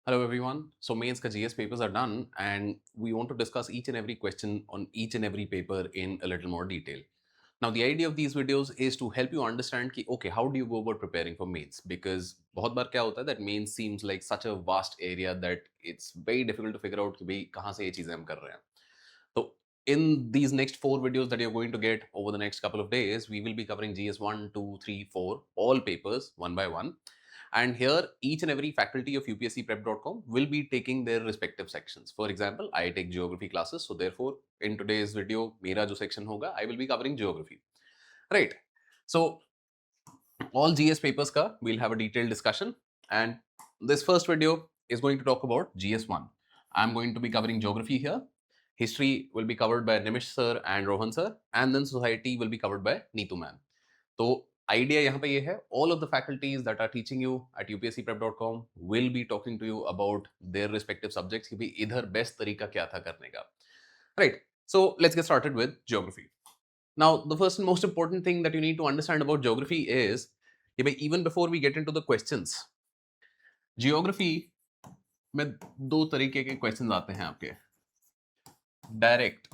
Hello everyone. So mains ka GS papers are done and we want to discuss each and every question on each and every paper in a little more detail. Now the idea of these videos is to help you understand ki okay, how do you go about preparing for mains, because बहुत बार क्या होता है that mains seems like such a vast area that it's very difficult to figure out कि भाई कहाँ से ये चीजें हम कर रहे हैं. So in these next four videos that you're going to get over the next couple of days, we will be covering GS 1, 2, 3, 4, all papers one by one. And here, each and every faculty of upscprep.com will be taking their respective sections. For example, I take geography classes. So therefore, in today's video, mera jo section hoga, I will be covering geography. Right. So all GS papers ka, we'll have a detailed discussion. And this first video is going to talk about GS1. I'm going to be covering geography here. History will be covered by Nimish sir and Rohan sir, and then society will be covered by Neetu ma'am. तो idea यहाँ पे ये है, all of the faculties that are teaching you at upscprep.com will be talking to you about their respective subjects कि भाई इधर best तरीका क्या था करने का. Right. So let's get started with geography. Now, the first and most important thing that you need to understand about geography is कि भाई even before we get into the questions, geography में दो तरीके के क्वेश्चंस आते हैं आपके. Direct,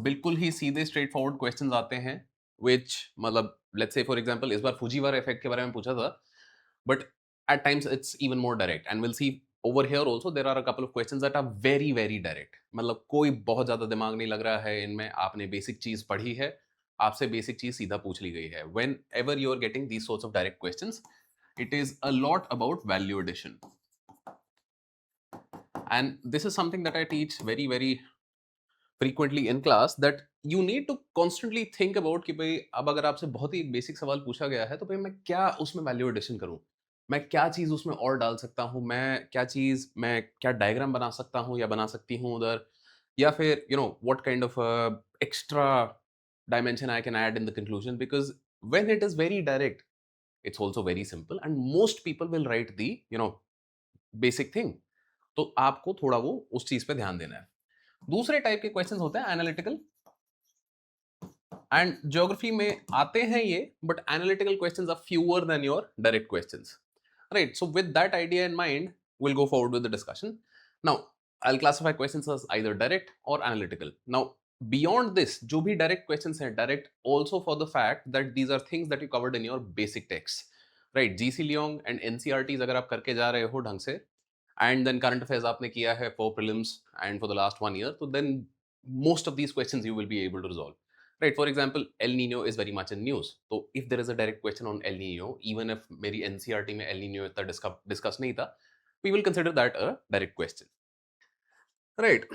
बिल्कुल ही सीधे स्ट्रेट फॉरवर्ड क्वेश्चंस आते हैं, which मतलब let's say for example इस बार फुजीवारा इफेक्ट के बारे में पूछा था, but at times it's even more direct and we'll see over here also there are a couple of questions that are very very direct. मतलब कोई बहुत ज्यादा दिमाग नहीं लग रहा है इनमें, आपने बेसिक चीज पढ़ी है, आपसे बेसिक चीज सीधा पूछ ली गई है. Whenever you are getting these sorts of direct questions, it is a lot about value addition, and this is something that I teach very very frequently in class, that you need to constantly think about कि भाई अब अगर आपसे बहुत ही basic सवाल पूछा गया है तो भाई मैं क्या उसमें वैल्यू एडिशन करूं, मैं क्या चीज उसमें और डाल सकता हूं, मैं क्या डायग्राम बना सकता हूं या बना सकती हूं उधर, या फिर what kind of extra dimension I can add in the conclusion, because when it is very direct, it's also very simple and most people will write the basic thing. तो आपको थोड़ा वो उस चीज पे ध्यान देना है. दूसरे टाइप के क्वेश्चंस होते हैं एनालिटिकल, एंड ज्योग्राफी में आते हैं ये, but analytical questions are fewer than your direct questions. Right. So with that idea in mind, we'll go forward with the discussion. Now, I'll classify questions as either direct or analytical. Now, beyond this, जो भी direct questions हैं, direct also for the fact that these are things that you covered in your basic texts. Right, GC Leong and NCRTs अगर आप करके जा रहे हो ढंग से, and then current affairs आपने किया है for prelims and for the last 1 year, so then most of these questions you will be able to resolve. Right, for example, El Nino is very much in news. So if there is a direct question on El Nino, even if मेरी NCRT में El Nino इतना discuss नहीं था, we will consider that a direct question. Right.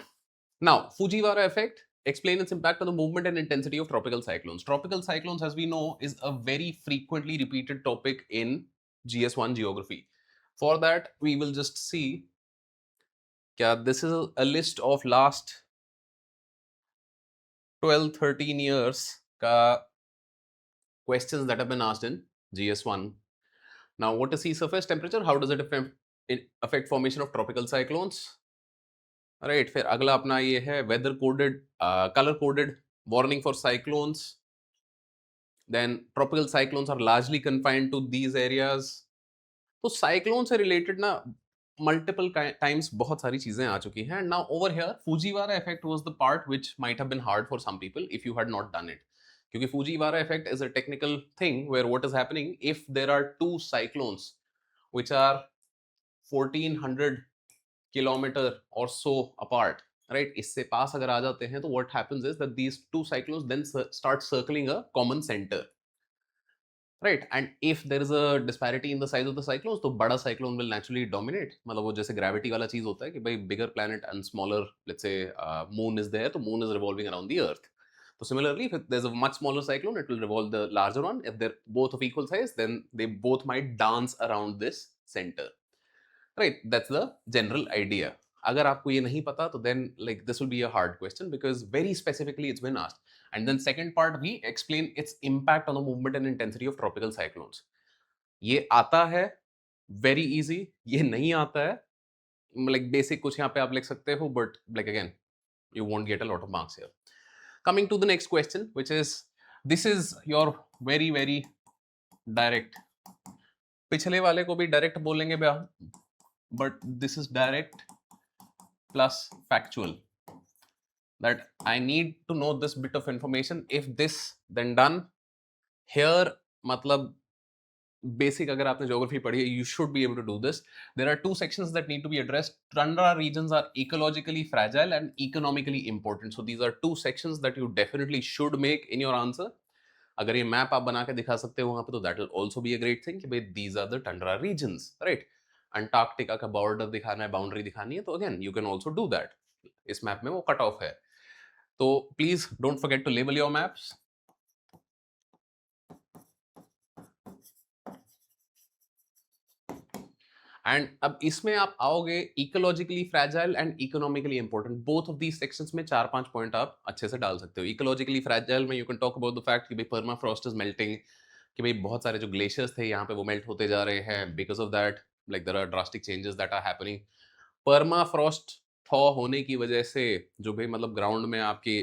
Now, Fujiwara effect, explain its impact on the movement and intensity of tropical cyclones. Tropical cyclones, as we know, is a very frequently repeated topic in GS1 geography. For that, we will just see, this is a list of last 12-13 years ka questions that have been asked in GS1. Now, what is sea surface temperature? How does it affect formation of tropical cyclones? Right. फिर अगला अपना ये है weather coded, colour coded warning for cyclones. Then tropical cyclones are largely confined to these areas. तो cyclone से related ना multiple times बहुत सारी चीजें आ चुकी हैं. Now over here Fujiwhara effect was the part which might have been hard for some people if you had not done it, क्योंकि Fujiwhara effect is a technical thing where what is happening if there are two cyclones which are 1400 kilometer or so apart, right? इससे पास अगर आ जाते हैं तो what happens is that these two cyclones then start circling a common center, right? And if there is a disparity in the size of the cyclones, तो बड़ा cyclone will naturally dominate. मतलब वो जैसे gravity वाला चीज होता है कि भाई bigger planet and smaller, let's say moon is there, तो moon is revolving around the earth. So similarly, if there's a much smaller cyclone, it will revolve the larger one. If they're both of equal size, then they both might dance around this center. Right, that's the general idea. अगर आपको ये नहीं पता तो then like this will be a hard question because very specifically it's been asked. And then second part भी explain its impact on the movement and intensity of tropical cyclones. ये आता है very easy, ये नहीं आता है like basic कुछ यहाँ पे आप लिख सकते हो, but like again you won't get a lot of marks here. Coming to the next question, which is this is your very very direct. पिछले वाले को भी डायरेक्ट बोलेंगे but this is direct plus factual. That I need to know this bit of information. If this, then done. Here, matlab basic agar aapne geography padhi hai, you should be able to do this. There are two sections that need to be addressed. Tundra regions are ecologically fragile and economically important. So these are two sections that you definitely should make in your answer. अगर ये map आप बना के दिखा सकते हो वहां पे तो that will also be a great thing कि भाई these are the tundra regions, right. Antarctica का बॉर्डर दिखाना है, बाउंड्री दिखानी है, तो again you can also do that. इस मैप में वो कट ऑफ है. तो please don't forget to label your maps. And अब इसमें आप आओगे ecologically fragile and economically important. Both of these sections में 4-5 पॉइंट आप अच्छे से डाल सकते हो. इकोलॉजिकली फ्रैजाइल में you can talk about the fact कि भाई परमाफ्रॉस्ट इज मेल्टिंग, कि भाई बहुत सारे जो ग्लेशियर्स थे यहाँ पे वो मेल्ट होते जा रहे हैं. Because of that like there are drastic changes that are happening. Permafrost thaw होने की वजह से जो भी मतलब ग्राउंड में आपकी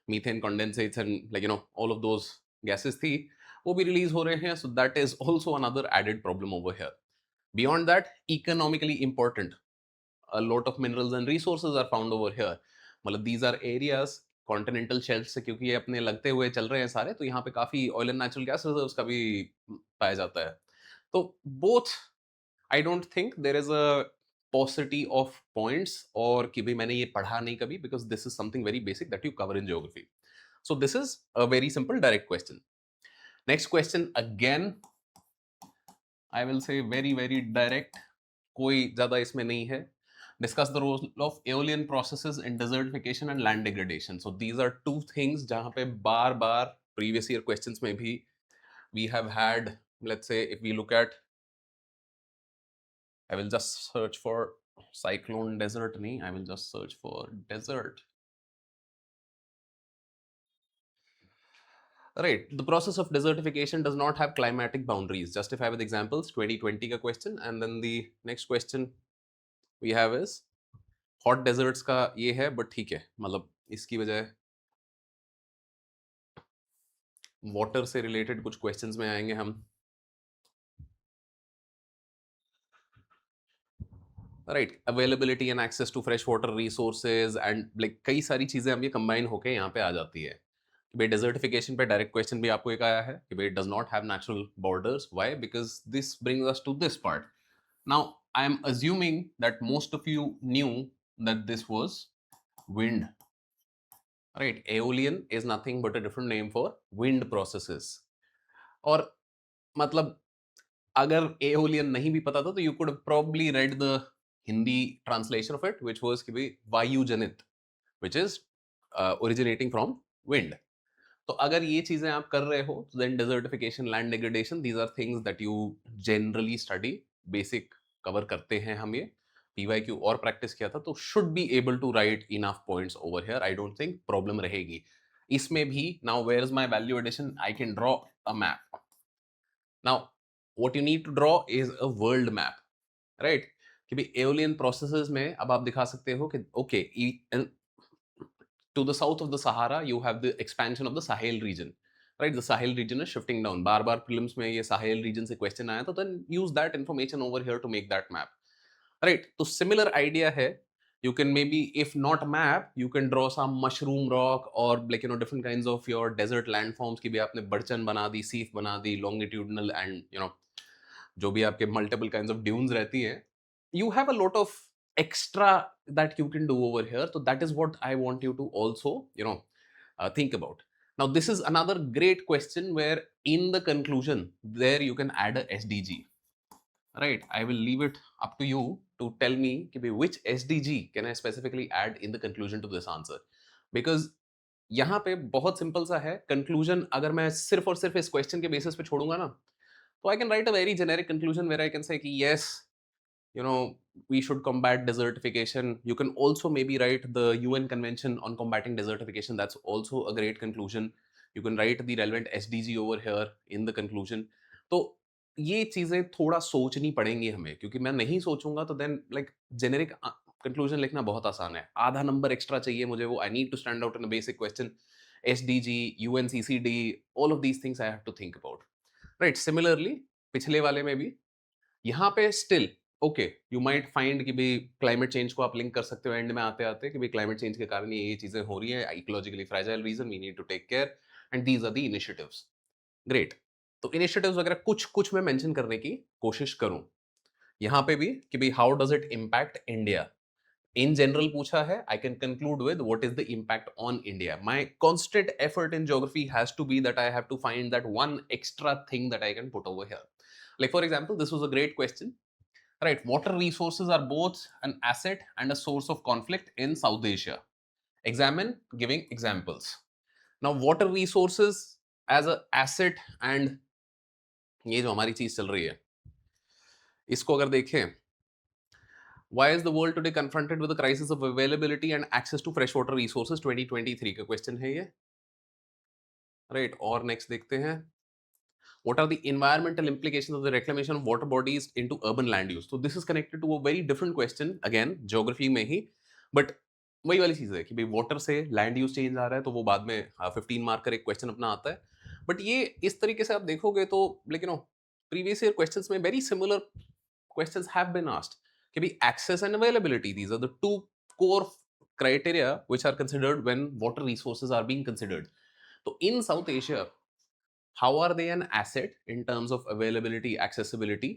methane condensates and like all of those gases थी, वो भी रिलीज हो रहे हैं. So that is also another added problem over here. Beyond that, economically important, a lot of minerals and resources are found over here. मतलब these are areas continental shelf से, क्योंकि ये अपने लगते हुए चल रहे हैं सारे, तो यहाँ पे काफी oil and natural gas reserves का भी पाया जाता है. तो both I don't think there is a paucity of points और कि भाई मैंने ये पढ़ा नहीं कभी, because this is something very basic that you cover in geography. So this is a very simple direct question. Next question again I will say very very direct, कोई ज्यादा इसमें नहीं है. Discuss the role of aeolian processes in desertification and land degradation. So these are two things जहाँ पे बार बार previous year questions में भी we have had, let's say if we look at, I will just search for cyclone desert नहीं, I will just search for desert. Right, the process of desertification does not have climatic boundaries. Justify with examples. 2020 का question, and then the next question we have is hot deserts का ये है, but ठीक है, मतलब इसकी वजह water से रिलेटेड कुछ क्वेश्चंस में आएंगे हम. Right, availability and access to fresh water resources and like कई सारी चीजें अब ये कंबाइन होकर यहाँ पे आ जाती है. कि भाई डेजर्टिफिकेशन पे डायरेक्ट क्वेश्चन भी आपको एक आया है कि भाई does not have natural borders. Why? Because this brings us to this part. Now I am assuming that most of you knew that this was wind. Right, aeolian is nothing but a different name for wind processes. और मतलब अगर aeolian नहीं भी पता था तो you could probably read the Hindi translation of it which was कि भाई वायु जनित, which is originating from wind. तो अगर ये चीजें आप कर रहे हो तो then desertification, land degradation, these are things that you generally study. Basic cover करते हैं हम ये. पीवाईक्यू और प्रैक्टिस किया था तो should be able to write enough points over here. I don't think problem रहेगी इसमें भी. Now where is my value addition? I can draw a map. Now, what you need to draw is a world map, right? कि भी aeolian processes में अब आप दिखा सकते हो कि okay, to the south of the Sahara you have the expansion of the Sahel region, right? The Sahel region is shifting down. Bar bar films में ये Sahel region से क्वेश्चन आया, तो then use that information over here to make that map, right? तो similar idea है. You can maybe, if not map, you can draw some mushroom rock or like different kinds of your desert landforms कि भी आपने बड़चन बना दी, सीफ बना दी, longitudinal and जो भी आपके multiple kinds of dunes रहती हैं. You have a lot of extra that you can do over here. So that is what I want you to also think about. Now this is another great question where in the conclusion there you can add a SDG. Right, I will leave it up to you to tell me which SDG can I specifically add in the conclusion to this answer. Because यहाँ पे बहुत simple सा है conclusion. अगर मैं सिर्फ और सिर्फ इस क्वेश्चन के बेसिस पे छोड़ूंगा ना, तो I can write a very generic conclusion where I can say कि yes, we should combat desertification. You can also maybe write the UN convention on combating desertification. That's also a great conclusion. You can write the relevant SDG over here in the conclusion. तो ये चीजें थोड़ा सोचनी पड़ेंगी हमें, क्योंकि मैं नहीं सोचूंगा तो देन लाइक जेनेरिक कंक्लूजन लिखना बहुत आसान है. आधा नंबर एक्स्ट्रा चाहिए मुझे वो. I need to stand out in a basic question. SDG, UNCCD, all of these things I have to think about. Right, similarly पिछले वाले में भी यहाँ पे still okay you might find कि भाई क्लाइमेट चेंज को आप लिंक कर सकते हो एंड में आते आते कि भाई क्लाइमेट चेंज के कारण ये चीजें हो रही है, ecologically fragile region, we need to take care and these are the initiatives. Great. तो इनिशिएटिव्स वगैरह कुछ कुछ मैं मेंशन करने की कोशिश करूं यहां पे भी कि भाई how does it impact India. In general पूछा है, I can conclude with what is the impact on India. My constant effort in geography has to be that I have to find that one extra thing that I can put over here. Like for example, this was a great question, right? Water resources are both an asset and a source of conflict in South Asia. Examine giving examples. Now water resources as a asset, and ये जो हमारी चीज चल रही है इसको अगर देखें, why is the world today confronted with the crisis of availability and access to freshwater resources, 2023 का क्वेश्चन है ये, राइट? और नेक्स्ट देखते हैं, what are the environmental implications of the reclamation of water bodies into urban land use? So this is connected to a very different question, again geography में ही, but वही वाली चीज है कि भाई वाटर से लैंड यूज चेंज आ रहा है, तो वो बाद में 15 मार्क का एक क्वेश्चन अपना आता है। बट ये इस तरीके से आप देखोगे तो लेकिन प्रीवियस ईयर क्वेश्चंस में very similar questions have been asked कि भाई access and availability, these are the two core criteria which are considered when water resources are being considered. So in South Asia, how are they an asset in terms of availability, accessibility,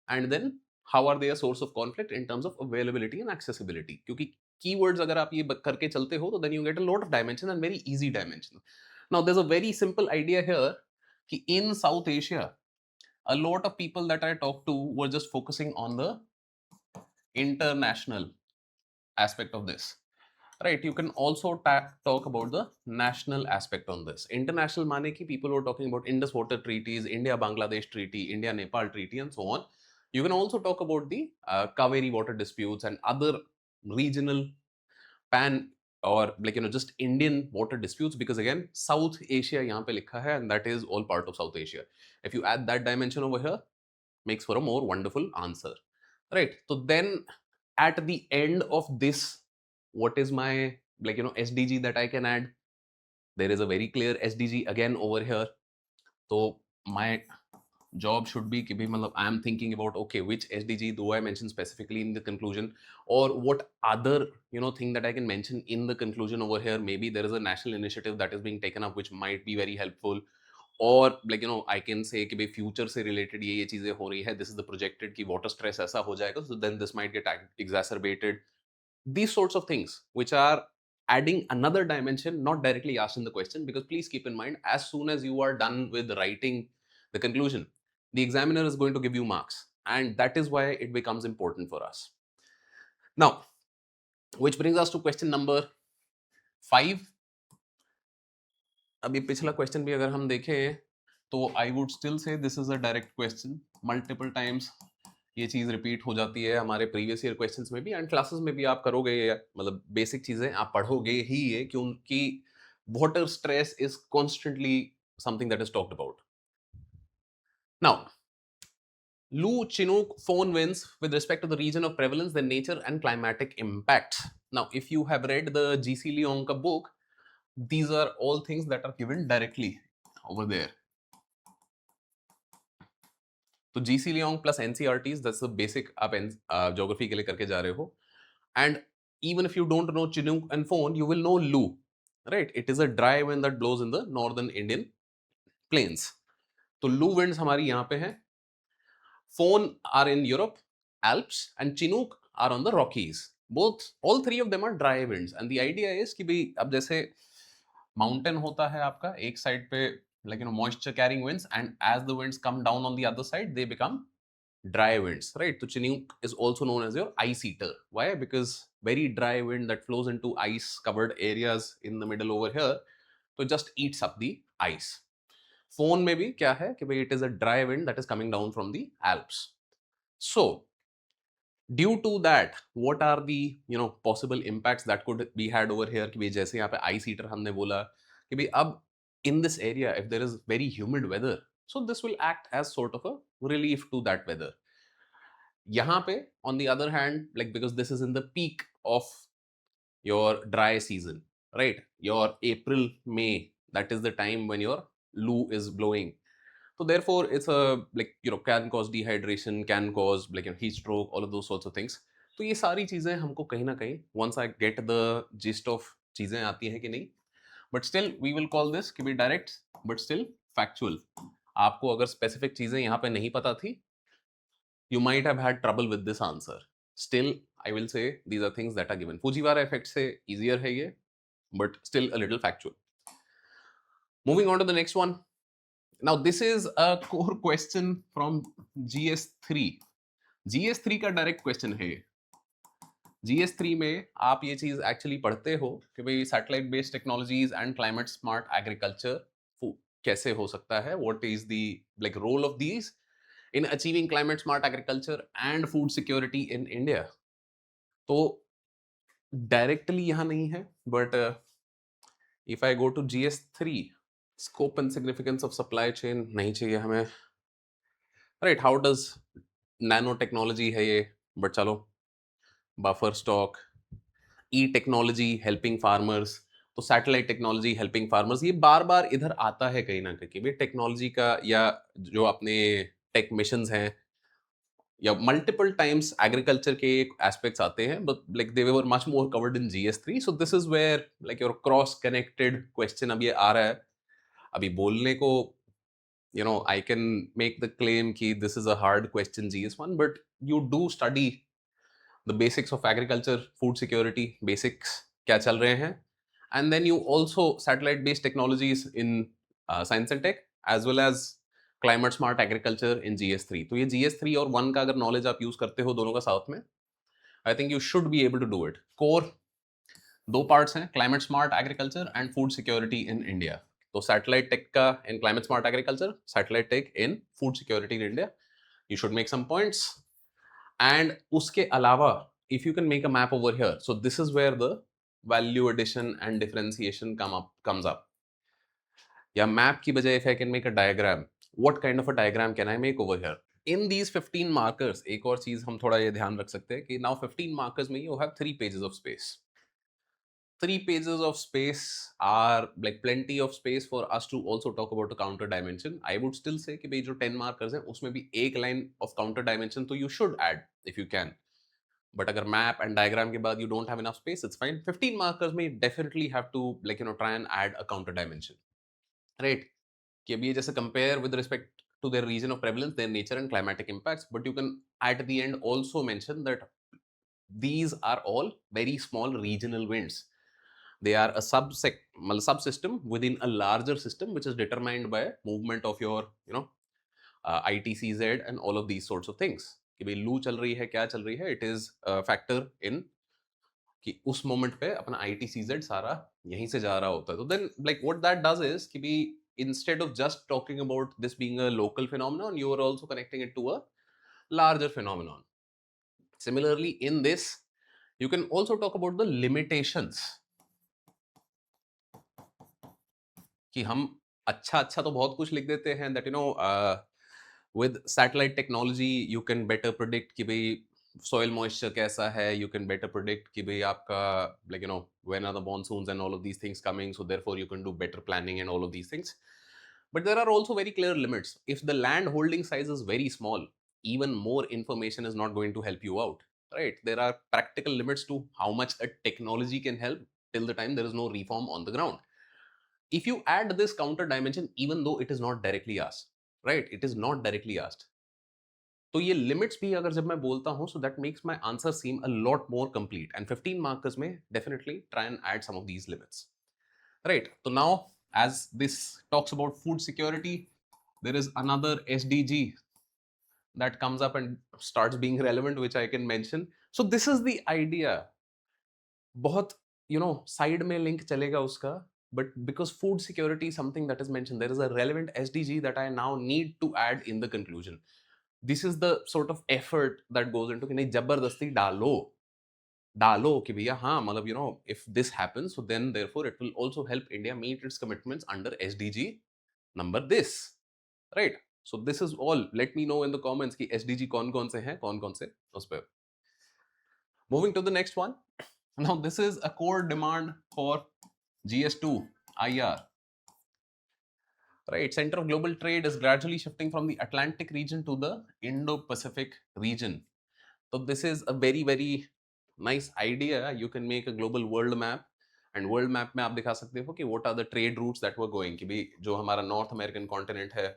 and then how are they a source of conflict in terms of availability and accessibility? क्योंकि keywords अगर आप ये करके चलते हो तो then you get a lot of dimension and very easy dimension. Now there's a very simple idea here कि in South Asia a lot of people that I talked to were just focusing on the international aspect of this. Right, you can also talk about the national aspect on this. International mane ki people were talking about Indus water treaties, India Bangladesh treaty, India Nepal treaty, and so on. You can also talk about the Kaveri water disputes and other regional pan or just Indian water disputes, because again South Asia yahan pe likha hai and that is all part of South Asia. If you add that dimension over here, makes for a more wonderful answer, right? So then at the end of this, what is my SDG that I can add? There is a very clear SDG again over here. So my job should be कि भाई I am thinking about, okay, which SDG do I mention specifically in the conclusion, or what other thing that I can mention in the conclusion over here. Maybe there is a national initiative that is being taken up which might be very helpful, और I can say कि भाई future से related ये चीजें हो रही है, this is the projected कि वाटर स्ट्रेस ऐसा हो जाएगा, so then this might get exacerbated. These sorts of things which are adding another dimension not directly asked in the question, because please keep in mind, as soon as you are done with writing the conclusion, the examiner is going to give you marks, and that is why it becomes important for us. Now, which brings us to question number 5. अभी पिछला question भी अगर हम देखें तो I would still say this is a direct question, multiple times ये चीज repeat हो जाती है हमारे प्रीवियस ईयर क्वेश्चंस में भी, एंड क्लासेस में भी आप करोगे, बेसिक चीजें आप पढ़ोगे ही ये, क्योंकि water stress is constantly something that is talked about. Now, Lu Chinook phone winds with respect to the region of prevalence, the nature and climatic impacts. Now, if you have read the GC Leong ka book, these are all things that are given directly over there. तो GC Leong plus NCRTs, that's the basic आप geography के लिए करके जा रहे हो. And even if you don't know Chinook and Phone, you will know Lu, right? It is a dry wind that blows in the northern Indian plains. तो Lu winds हमारी यहाँ पे हैं. Phone are in Europe, Alps, and Chinook are on the Rockies. All three of them are dry winds. And the idea is कि भाई अब जैसे mountain होता है आपका एक side पे moisture carrying winds, and as the winds come down on the other side, they become dry winds, right? So Chinook is also known as your ice eater. Why? Because very dry wind that flows into ice covered areas in the middle over here, so just eats up the ice. Phone में भी क्या है कि भाई it is a dry wind that is coming down from the Alps. So due to that, what are the possible impacts that could be had over here? कि भाई जैसे यहाँ पे ice eater हमने बोला कि भाई अब in this area if there is very humid weather, so this will act as sort of a relief to that weather. यहाँ पे on the other hand, like because this is in the peak of your dry season, right? Your April, May, that is the time when your Lu is blowing. So therefore, it's a like can cause dehydration, can cause heat stroke, all of those sorts of things. तो ये सारी चीजें हमको कहीं ना कहीं once I get the gist of चीजें आती हैं कि नहीं, but still we will call this कि भी direct but still factual. आपको अगर specific चीजें यहाँ पे नहीं पता थी, you might have had trouble with this answer. Still, I will say these are things that are given. Fujiwara effect से easier है ये, but still a little factual. Moving on to the next one. Now this is a core question from GS3. GS3 का direct question है। GS3 में आप ये चीज actually पढ़ते हो कि भाई satellite based technologies and climate smart agriculture कैसे हो सकता है, what is the role of these in achieving climate smart agriculture and food security in India. तो डायरेक्टली यहां नहीं है, but if I go to GS3, scope and significance of supply chain नहीं चाहिए हमें, right? How does nano technology है ये, but चलो, buffer stock, e technology helping farmers, तो सैटेलाइट टेक्नोलॉजी हेल्पिंग फार्मर्स, ये बार बार इधर आता है कहीं ना कहीं भी टेक्नोलॉजी का, या जो अपने टेक मिशंस हैं, या मल्टीपल टाइम्स एग्रीकल्चर के एस्पेक्ट्स आते हैं, but they were much more covered in GS3. So this is where your cross connected question अब ये आ रहा है। अभी बोलने को I can make the claim कि this is a hard question GS1, but you do study the basics of agriculture, food security, basics क्या चल रहे हैं, and then you also satellite based technologies in science and tech as well as climate smart agriculture in GS3. तो ये GS3 और 1 का अगर knowledge आप यूज करते हो दोनों का साथ में, I think you should be able to do it. Core दो पार्ट्स हैं, climate smart agriculture and food security in India. तो सैटेलाइट टेक का in climate smart agriculture, satellite tech in food security in India. You should make some points. And उसके अलावा if you can make a map over here, so this is where the value addition and differentiation comes up. या map की बजाय if I can make a diagram, what kind of a diagram can I make over here? In these 15 markers, एक और चीज हम थोड़ा ये ध्यान रख सकते हैं कि now 15 markers में you have 3 pages of space. 3 pages of space are like plenty of space for us to also talk about a counter dimension. I would still say कि भाई जो 10 markers हैं उसमें भी एक line of counter dimension तो you should add if you can. But अगर map and diagram के बाद you don't have enough space, it's fine. 15 markers में you definitely have to try and add a counter dimension, right? कि अभी जैसे compare with respect to their region of prevalence, their nature and climatic impacts, but you can at the end also mention that these are all very small regional winds. They are a subsystem within a larger system which is determined by movement of your ITCZ and all of these sorts of things. कि भाई लू चल रही है, क्या चल रही है, it is a factor in कि उस मोमेंट पे अपना ITCZ सारा यहीं से जा रहा होता है. तो then what that does is कि भी instead of just talking about this being a local phenomenon, you are also connecting it to a larger phenomenon. Similarly, in this, you can also talk about the limitations. कि हम अच्छा तो बहुत कुछ लिख देते हैं that with satellite technology you can better predict कि भाई soil moisture कैसा है, you can better predict कि भाई आपका when are the monsoons and all of these things coming, so therefore you can do better planning and all of these things. But there are also very clear limits. If the land holding size is very small, even more information is not going to help you out, right? There are practical limits to how much a technology can help till the time there is no reform on the ground. If you add this counter dimension, even though it is not directly asked, right? It is not directly asked. तो ये limits भी अगर जब मैं बोलता हूं, so that makes my answer seem a lot more complete. And 15 markers में definitely try and add some of these limits, right? तो now as this talks about food security, there is another SDG that comes up and starts being relevant, which I can mention. So this is the idea. बहुत side में link चलेगा उसका, but because food security is something that is mentioned, there is a relevant SDG that I now need to add in the conclusion. This is the sort of effort that goes into कि नहीं जबरदस्ती डालो कि भैया हाँ, मतलब if this happens, so then therefore it will also help India meet its commitments under SDG number this, right? So this is all. Let me know in the comments कि SDG कौन-कौन से हैं, कौन-कौन से उस पे. Moving to the next one. Now this is a core demand for GS2 IR. Right, center of global trade is gradually shifting from the Atlantic region to the Indo-Pacific region. So this is a very very nice idea. You can make a global world map, and world map में आप दिखा सकते हो कि what are the trade routes that were going, कि भाई जो हमारा North American continent है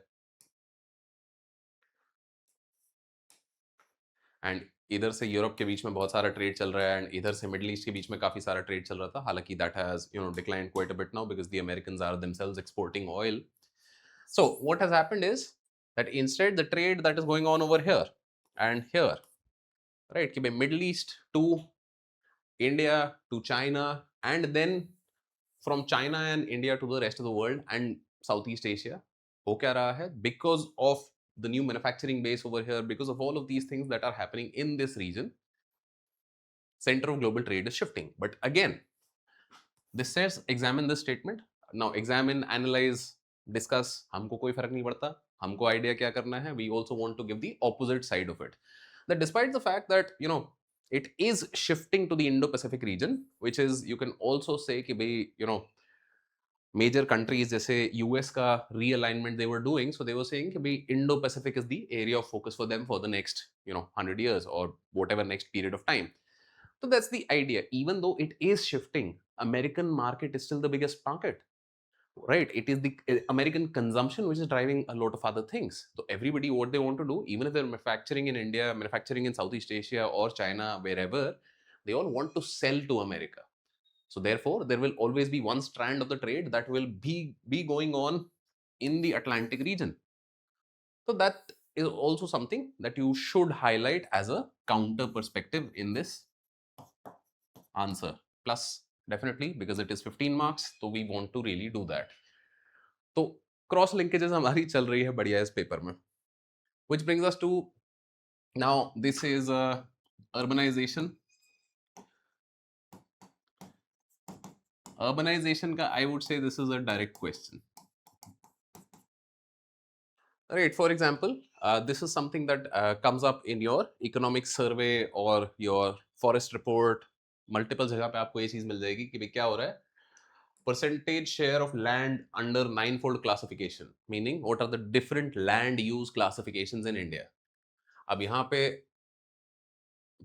एंड इधर से यूरोप के बीच में बहुत सारा ट्रेड चल रहा है एंड इधर से मिडिल ईस्ट के बीच में काफी सारा ट्रेड चल रहा था, हालांकि that has declined quite a bit now because the Americans are themselves exporting oil. So what has happened is that instead the trade that is going on over here and here, right, कि भाई Middle East to India to China and then from China and India to the rest of the world and South East Asia, हो क्या रहा है because of the new manufacturing base over here, because of all of these things that are happening in this region, center of global trade is shifting. But again, this says examine this statement. Now examine, analyze, discuss, हमको कोई फर्क नहीं पड़ता, हमको idea क्या करना है. We also want to give the opposite side of it, that despite the fact that it is shifting to the Indo-Pacific region, which is, you can also say कि भाई major countries जैसे US का realignment they were doing, so they were saying कि भाई Indo-Pacific is the area of focus for them for the next 100 years or whatever next period of time. So that's the idea. Even though it is shifting, American market is still the biggest market, right? It is the American consumption which is driving a lot of other things. So everybody, what they want to do, even if they're manufacturing in India, manufacturing in Southeast Asia or China, wherever, they all want to sell to America. So therefore, there will always be one strand of the trade that will be going on in the Atlantic region. So that is also something that you should highlight as a counter perspective in this answer. Plus, definitely, because it is 15 marks, so we want to really do that. तो cross linkages हमारी चल रही है बढ़िया इस paper में, which brings us to now this is urbanization. Urbanization ka, I would say this is a direct question. Right, for example, this is something that comes up in your economic survey or your forest report. Multiple जगह पे आपको ये चीज मिल जाएगी कि भाई क्या हो रहा है. Percentage share of land under ninefold classification, meaning what are the different land use classifications in India. अब यहाँ पे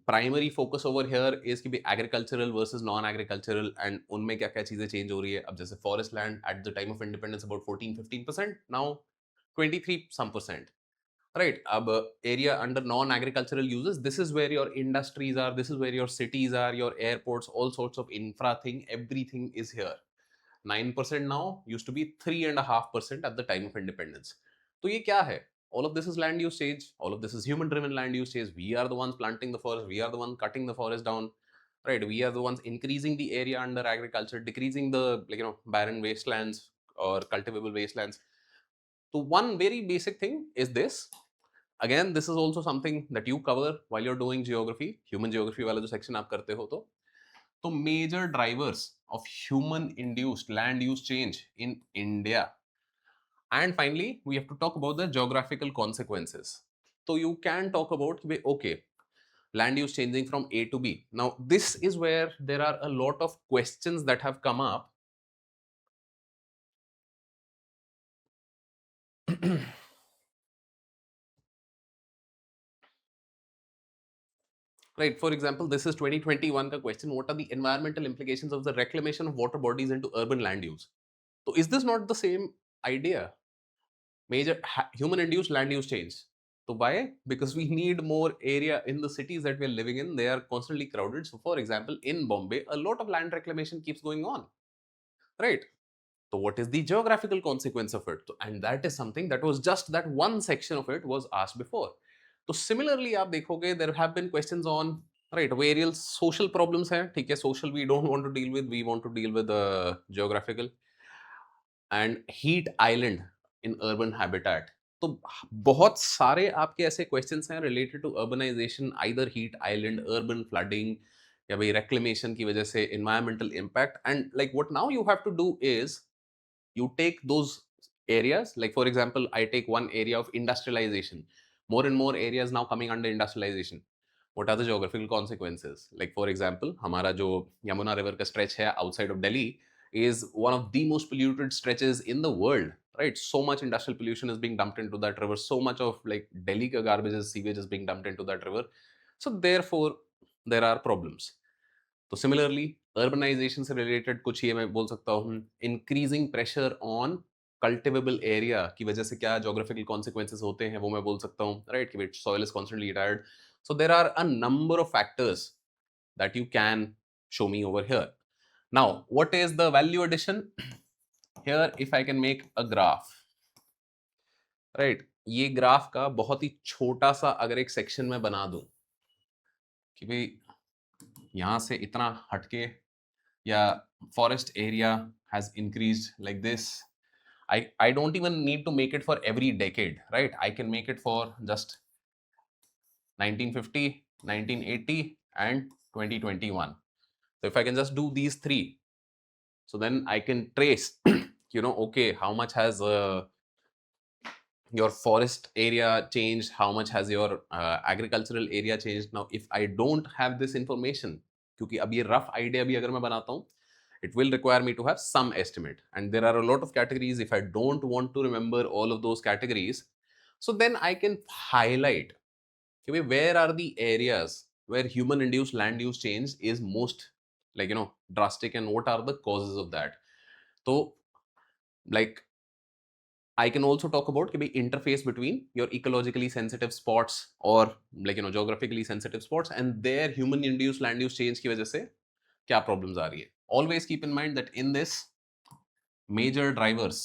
primary focus over here is कि भी agricultural versus non agricultural and उनमें क्या क्या चीजें चेंज हो रही है. अब जैसे forest land at the time of independence about 14-15%, now 23 some percent, right? Ab area under non agricultural uses, this is where your industries are, this is where your cities are, your airports, all sorts of infra thing, everything is here. 9% now, used to be 3.5% at the time of independence. तो ये क्या है? All of this is land use change, all of this is human driven land use change. We are the ones planting the forest, we are the ones cutting the forest down, right? We are the ones increasing the area under agriculture, decreasing the barren wastelands or cultivable wastelands. So one very basic thing is this. Again, this is also something that you cover while you're doing geography, human geography वाला जो section आप करते हो. तो major drivers of human induced land use change in India. And finally, we have to talk about the geographical consequences. So you can talk about, okay, land use changing from A to B. Now, this is where there are a lot of questions that have come up. Right, for example, this is 2021 ka question. What are the environmental implications of the reclamation of water bodies into urban land use? So is this not the same idea? Major human induced land use change. So why? Because we need more area in the cities that we're living in. They are constantly crowded. So for example, in Bombay, a lot of land reclamation keeps going on, right? So what is the geographical consequence of it? And that is something that was just that one section of it was asked before. So similarly, आप देखोगे, there have been questions on, right, various social problems है, ठीक है, social we don't want to deal with, we want to deal with geographical. And heat island in urban habitat. तो बहुत सारे आपके ऐसे क्वेश्चंस हैं related to urbanisation, either heat island, urban flooding, या भाई रेक्लेमेशन की वजह से environmental impact. And like what now you have to do is you take those areas, like for example, I take one area of industrialization, more and more areas now coming under industrialization. What are the geographical consequences? Like for example, हमारा जो Yamuna river का stretch है outside of Delhi is one of the most polluted stretches in the world. right? So much industrial pollution is being dumped into that river, so much of like Delhi ka garbage sewage is being dumped into that river, so therefore there are problems. तो similarly urbanisation से related कुछ ये मैं बोल सकता हूँ, increasing pressure on cultivable area की वजह से क्या जोग्राफिकल कॉन्सिक्वेंसेस होते हैं वो मैं बोल सकता हूँ, राइट, कि soil is constantly tired. So there are a number of factors that you can show me over here. Now, what is the value addition? Here, if I can make a graph, right? ये graph का बहुत ही छोटा सा अगर एक section में बना दूं कि भाई यहां से इतना हटके या forest area has increased like this. I don't even need to make it for every decade, right? I can make it for just 1950, 1980 and 2021. So if I can just do these three, so then I can trace okay, how much has your forest area changed, how much has your agricultural area changed. Now if I don't have this information, क्योंकि अब ये rough idea भी अगर मैं बनाता हूँ, it will require me to have some estimate, and there are a lot of categories. If I don't want to remember all of those categories, so then I can highlight okay, where are the areas where human induced land use change is most drastic, and what are the causes of that. So like I can also talk about the interface between your ecologically sensitive spots or geographically sensitive spots and their human induced land use change की वजह से क्या problems आ रही है. Always keep in mind that in this major drivers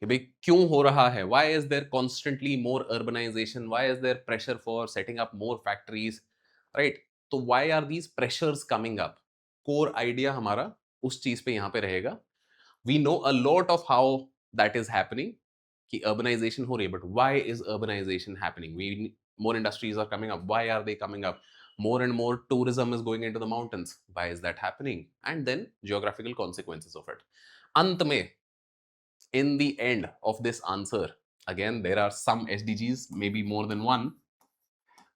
कि भाई क्यों हो रहा है, why is there constantly more urbanization, why is there pressure for setting up more factories, right? तो why are these pressures coming up? Core idea हमारा उस चीज पे यहाँ पे रहेगा. We know a lot of how that is happening कि urbanization हो रही है, but why is urbanization happening? More industries are coming up. Why are they coming up? More and more tourism is going into the mountains. Why is that happening? And then geographical consequences of it. अंत में, in the end of this answer, again there are some SDGs, maybe more than one,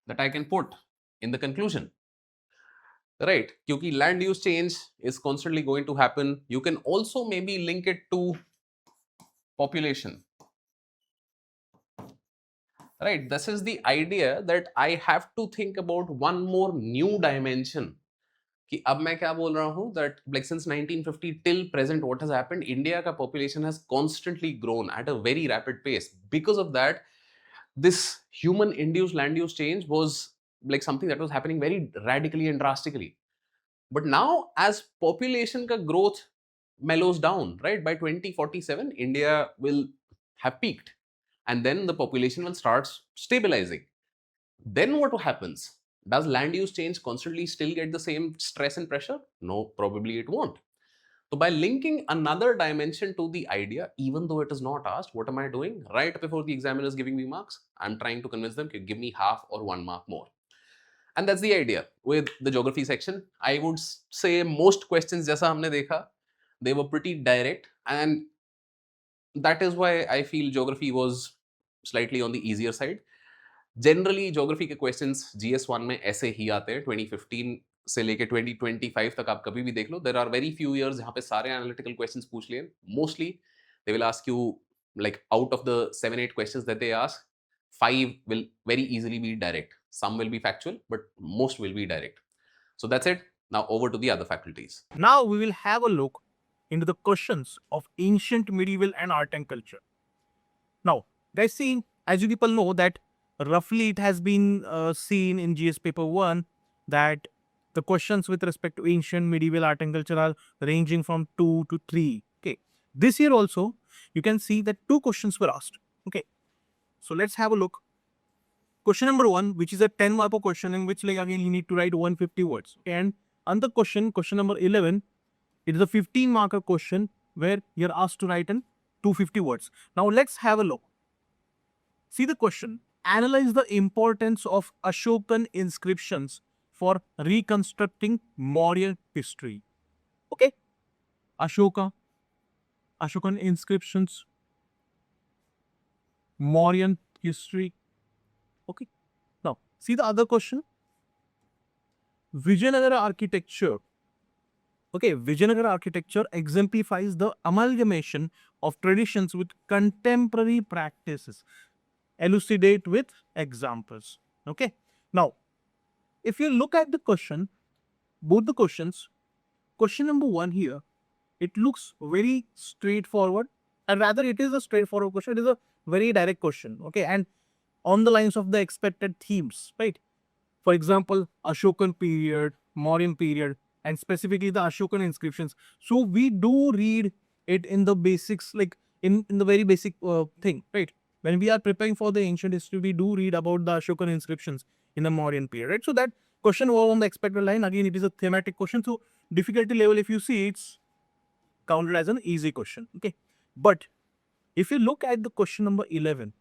that I can put in the conclusion. Right, क्योंकि land use change is constantly going to happen. You can also maybe link it to population. Right, this is the idea that I have to think about one more new dimension. कि अब मैं क्या बोल रहा हूँ that like since 1950 till present what has happened, India का population has constantly grown at a very rapid pace. Because of that, this human induced land use change was like something that was happening very radically and drastically. But now as population ka growth mellows down, right, by 2047 India will have peaked and then the population will start stabilizing. Then what happens? Does land use change constantly still get the same stress and pressure? No, probably it won't. So by linking another dimension to the idea, even though it is not asked, what am I doing? Right before the examiner is giving me marks, I'm trying to convince them to give me half or 1 mark more. And that's the idea with the geography section. I would say most questions जैसा हमने देखा, they were pretty direct, and that is why I feel geography was slightly on the easier side. Generally geography के questions GS1 में ऐसे ही आते हैं. 2015 से लेके 2025 तक आप कभी भी देख लो, there are very few years जहाँ पे सारे एनालिटिकल क्वेश्चंस पूछ लिए. Mostly they will ask you like out of the 7-8 questions that they ask, 5 will very easily be direct, some will be factual, but most will be direct. So that's it. Now over to the other faculties. Now we will have a look into the questions of ancient, medieval, and art and culture. Now, guys, see, as you people know that roughly it has been seen in GS paper 1 that the questions with respect to ancient, medieval, art and culture are ranging from 2 to 3. Okay. This year also, you can see that 2 questions were asked. Okay. So let's have a look. Question number 1, which is a 10 mark question in which like again you need to write 150 words. And another question number 11, it is a 15 marker question where you're asked to write in 250 words. Now let's have a look. See the question. Analyze the importance of Ashokan inscriptions for reconstructing Mauryan history. Okay. Ashokan inscriptions, Mauryan history. Okay. Now, see the other question. Vijayanagara architecture Okay, Vijayanagara architecture exemplifies the amalgamation of traditions with contemporary practices. Elucidate with examples. Okay, now if you look at the question, both the questions, question number one here, it looks very straightforward, and rather it is a straightforward question. It is a very direct question. Okay, and on the lines of the expected themes, right? For example, Ashokan period, Mauryan period, and specifically the Ashokan inscriptions. So we do read it in the basics, like in the very basic thing, right? When we are preparing for the ancient history, we do read about the Ashokan inscriptions in the Mauryan period, right? So that question was on the expected line. Again, it is a thematic question. So difficulty level, if you see, it's counted as an easy question. Okay. But if you look at the question number 11,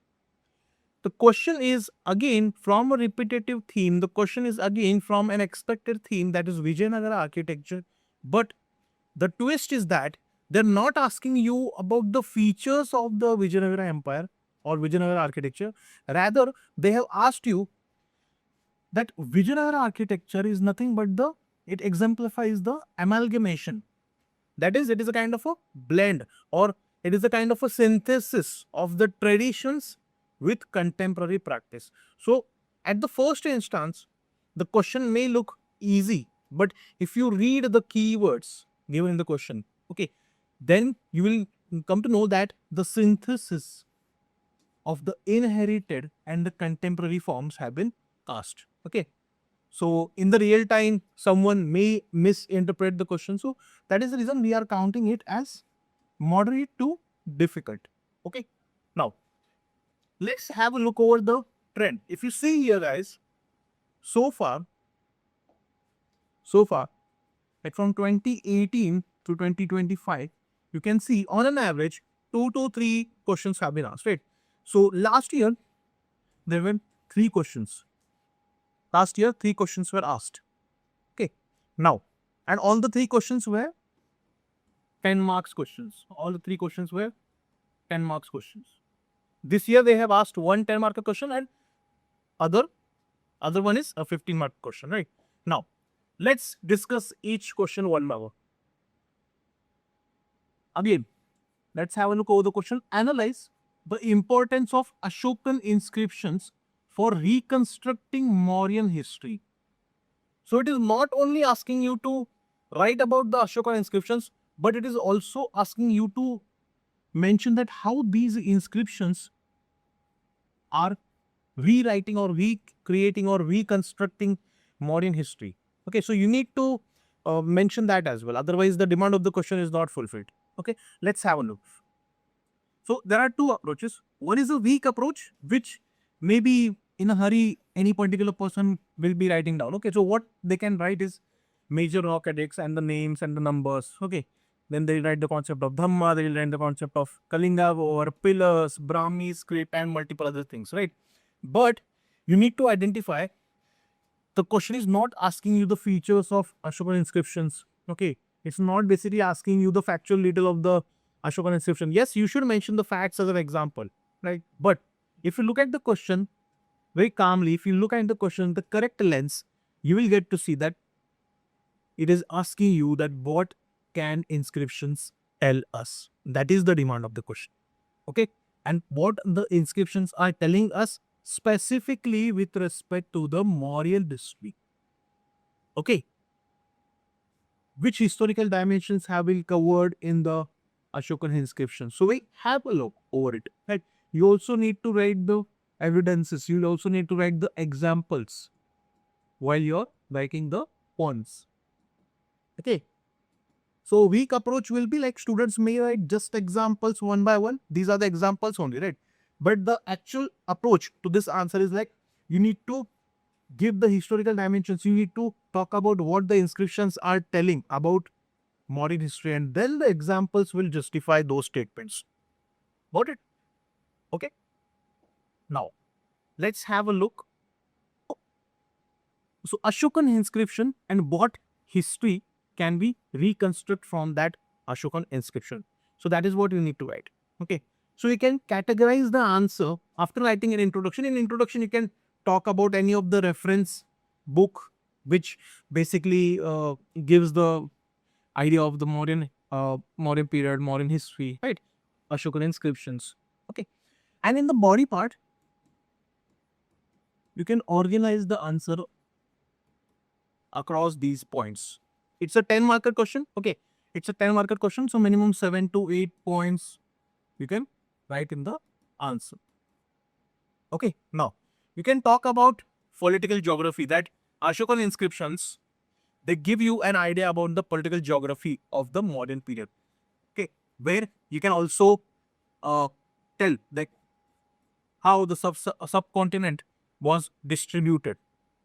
the question is again from a repetitive theme. The question is again from an expected theme, that is Vijayanagara architecture. But the twist is that they're not asking you about the features of the Vijayanagara empire or Vijayanagara architecture. Rather, they have asked you that Vijayanagara architecture is nothing but it exemplifies the amalgamation. That is, it is a kind of a blend, or it is a kind of a synthesis of the traditions with contemporary practice. So, at the first instance, the question may look easy, but if you read the keywords given in the question, okay, then you will come to know that the synthesis of the inherited and the contemporary forms have been asked. Okay. So in the real time, someone may misinterpret the question. So that is the reason we are counting it as moderate to difficult. Okay. Now, let's have a look over the trend. If you see here, guys, so far, like from 2018 to 2025, you can see on an average 2 to 3 questions have been asked, right? So last year, there were 3 questions. Last year, 3 questions were asked. Okay. Now, and all the 3 questions were 10 marks questions. All the 3 questions were 10 marks questions. This year, they have asked one 10 mark question, and other one is a 15 mark question, right? Now, let's discuss each question one by one. Again, let's have a look over the question. Analyze the importance of Ashokan inscriptions for reconstructing Mauryan history. So it is not only asking you to write about the Ashokan inscriptions, but it is also asking you to mention that how these inscriptions are rewriting or recreating or reconstructing Mauryan history. Okay, so you need to mention that as well. Otherwise, the demand of the question is not fulfilled. Okay, let's have a look. So there are 2 approaches. One is a weak approach, which maybe in a hurry, any particular person will be writing down. Okay, so what they can write is major rock edicts and the names and the numbers. Okay, then they write the concept of Dhamma, they will write the concept of Kalinga or pillars, Brahmi script, and multiple other things, right? But you need to identify, the question is not asking you the features of Ashokan inscriptions. Okay, it's not basically asking you the factual detail of the Ashokan inscription. Yes, you should mention the facts as an example, right? But if you look at the question very calmly, if you look at the question, the correct lens, you will get to see that it is asking you that what can inscriptions tell us? That is the demand of the question. Okay, and what the inscriptions are telling us specifically with respect to the Mauryan history. Okay, which historical dimensions have been covered in the Ashokan inscription? So we have a look over it. Right? You also need to write the evidences. You also need to write the examples while you're writing the points. Okay. So weak approach will be like students may write just examples one by one. These are the examples only, right? But the actual approach to this answer is like you need to give the historical dimensions. You need to talk about what the inscriptions are telling about Mauryan history, and then the examples will justify those statements. Got it? Okay. Now, let's have a look. So Ashokan inscription and what history can we reconstruct from that Ashokan inscription? So that is what you need to write. Okay. So you can categorize the answer after writing an introduction. In introduction, you can talk about any of the reference book which basically gives the idea of the Mauryan period, Mauryan history, right? Ashokan inscriptions. Okay. And in the body part, you can organize the answer across these points. It's a 10 marker question. Okay. It's a 10 marker question. So minimum 7 to 8 points you can write in the answer. Okay. Now you can talk about political geography, that Ashokan inscriptions, they give you an idea about the political geography of the Mauryan period. Okay. Where you can also tell like how the subcontinent was distributed.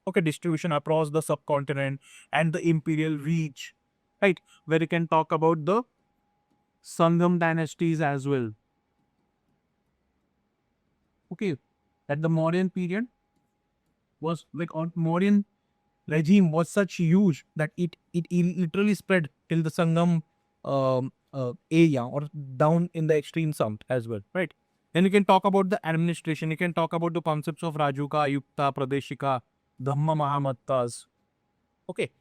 Okay, distribution across the subcontinent and the imperial reach, right? Where you can talk about the Sangam dynasties as well. Okay, at the Mauryan period was like on Mauryan regime was such huge that it literally spread till the Sangam area or down in the extreme south as well, right? Then you can talk about the administration. You can talk about the concepts of Rajuka, Ayukta, Pradeshika, Dhamma Mahamattas. Okay.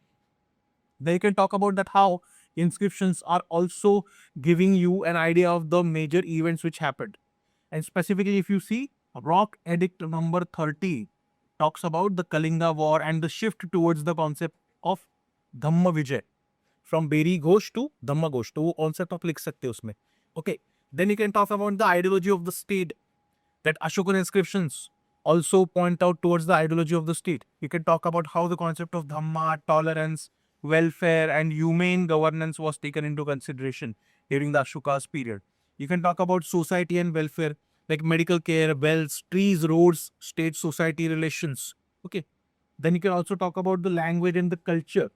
Then you can talk about that how inscriptions are also giving you an idea of the major events which happened. And specifically, if you see Rock Edict number 30 talks about the Kalinga War and the shift towards the concept of Dhamma Vijay from Beri Ghosh to Dhamma Ghosh. तो वो concept आप लिख सकते हो उसमें. Okay. Then you can talk about the ideology of the state, that Ashokan inscriptions also point out towards the ideology of the state. You can talk about how the concept of Dhamma, tolerance, welfare, and humane governance was taken into consideration during the Ashoka's period. You can talk about society and welfare, like medical care, wells, trees, roads, state society relations. Okay. Then you can also talk about the language and the culture.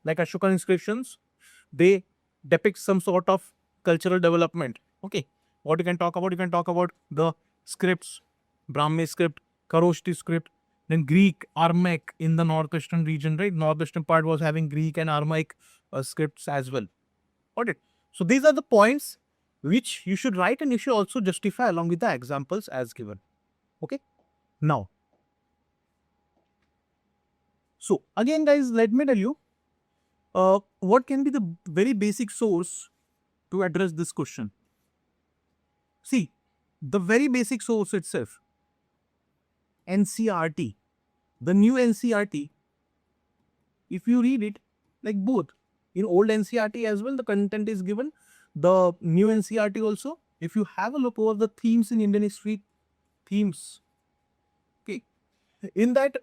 Like Ashokan inscriptions, they depict some sort of cultural development. Okay. What you can talk about? You can talk about the scripts, Brahmi script, Kharoshthi script, then Greek, Aramaic in the northwestern region, right? Northwestern part was having Greek and Aramaic scripts as well. Got it? So these are the points which you should write and you should also justify along with the examples as given. Okay. Now, so again, guys, let me tell you what can be the very basic source to address this question. See, the very basic source itself, NCRT, the new NCRT, if you read it, like both, in old NCRT as well, the content is given, the new NCRT also, if you have a look over the themes in Indian history, themes, okay, in that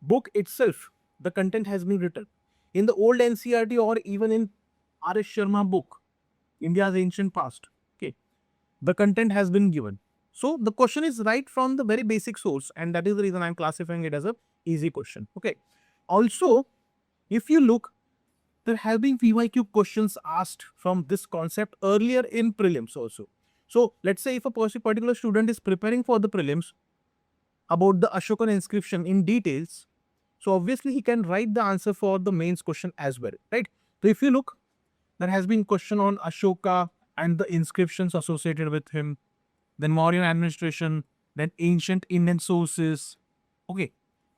book itself, the content has been written. In the old NCRT or even in R.S. Sharma book, India's Ancient Past, okay, the content has been given. So the question is right from the very basic source, and that is the reason I'm classifying it as a easy question. Okay. Also, if you look, there have been PYQ questions asked from this concept earlier in prelims also. So let's say if a particular student is preparing for the prelims about the Ashokan inscription in details, so obviously he can write the answer for the mains question as well, right? So if you look, there has been question on Ashoka and the inscriptions associated with him, then Mauryan administration, then ancient Indian sources. Okay,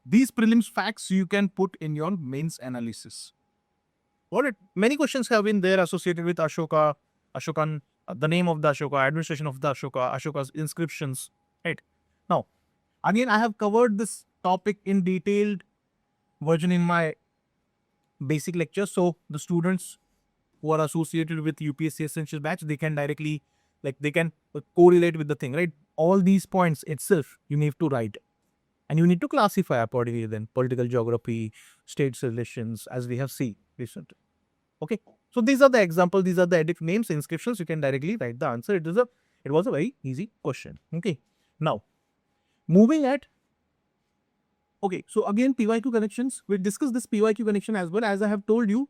these prelims facts you can put in your mains analysis. Got it? Many questions have been there associated with Ashoka, Ashokan, the name of the Ashoka, administration of the Ashoka, Ashoka's inscriptions. Right. Now, again, I have covered this topic in detailed version in my basic lecture. So the students who are associated with UPSC Essential Batch, they can directly, like they can correlate with the thing, right? All these points itself, you need to write. And you need to classify accordingly then, political geography, state relations, as we have seen recently. Okay. So these are the examples, these are the edict names, inscriptions, you can directly write the answer. It was a very easy question. Okay. Now, moving at, okay, so again, PYQ connections, we'll discuss this PYQ connection as well. As I have told you,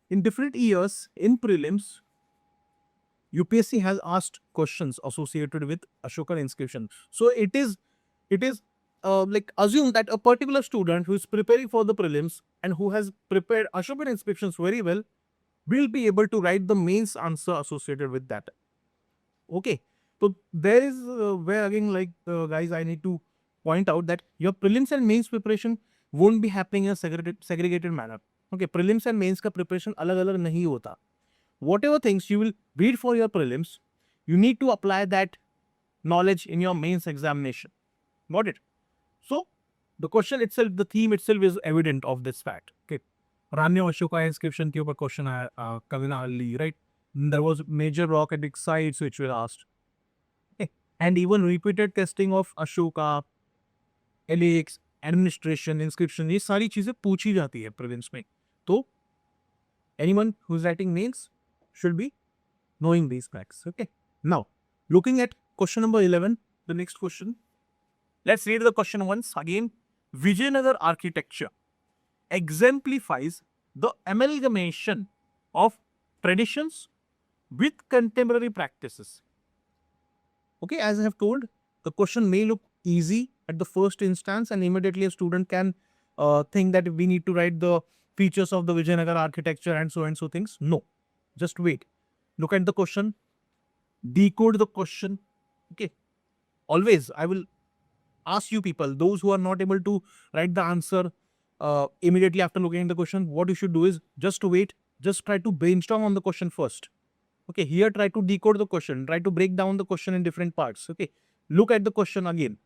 in different years in prelims, UPSC has asked questions associated with Ashokan inscription. So it is like assume that a particular student who is preparing for the prelims and who has prepared Ashokan inscriptions very well will be able to write the mains answer associated with that. Okay. So there is where again, like guys, I need to point out that your prelims and mains preparation won't be happening in a segregated manner. Okay, prelims and mains का preparation अलग अलग नहीं होता. Whatever things you will read for your prelims, you need to apply that knowledge in your mains examination. Got it? So the question itself, the theme itself is evident of this fact. Okay. Ranya Ashoka inscription के ऊपर question आया Kavina Ali, right? There was major rock-etic sites which were asked. Okay. And even repeated testing of Ashoka, LAX, administration, inscription, ये सारी चीजें पूछी जाती है prelims में. तो anyone who's writing mains should be knowing these facts. Okay. Now, looking at question number 11, the next question. Let's read the question once again. Vijayanagar architecture exemplifies the amalgamation of traditions with contemporary practices. Okay, as I have told, the question may look easy at the first instance, and immediately a student can think that we need to write the features of the Vijayanagar architecture and so things. No, just wait. Look at the question, decode the question. Okay, always I will ask you people, those who are not able to write the answer immediately after looking at the question, what you should do is just wait, just try to brainstorm on the question first. Okay, here try to decode the question, try to break down the question in different parts. Okay, look at the question again.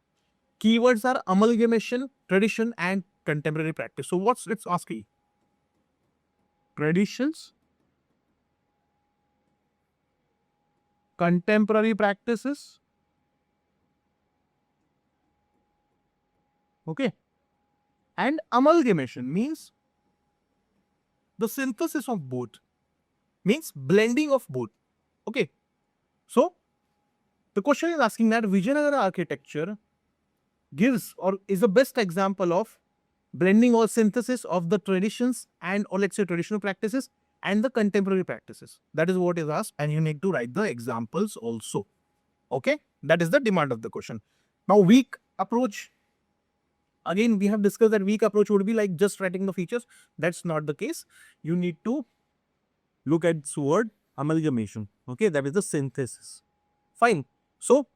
Keywords are amalgamation, tradition, and contemporary practice. So what's it's asking? Traditions, contemporary practices. Okay, and amalgamation means the synthesis of both, means blending of both. Okay, so the question is asking that Vijayanagar architecture gives or is the best example of blending or synthesis of the traditions and, or let's say, traditional practices and the contemporary practices. That is what is asked, and you need to write the examples also. Okay, that is the demand of the question. Now, weak approach. Again, we have discussed that weak approach would be like just writing the features. That's not the case. You need to look at this word amalgamation. Okay, that is the synthesis. Fine. So,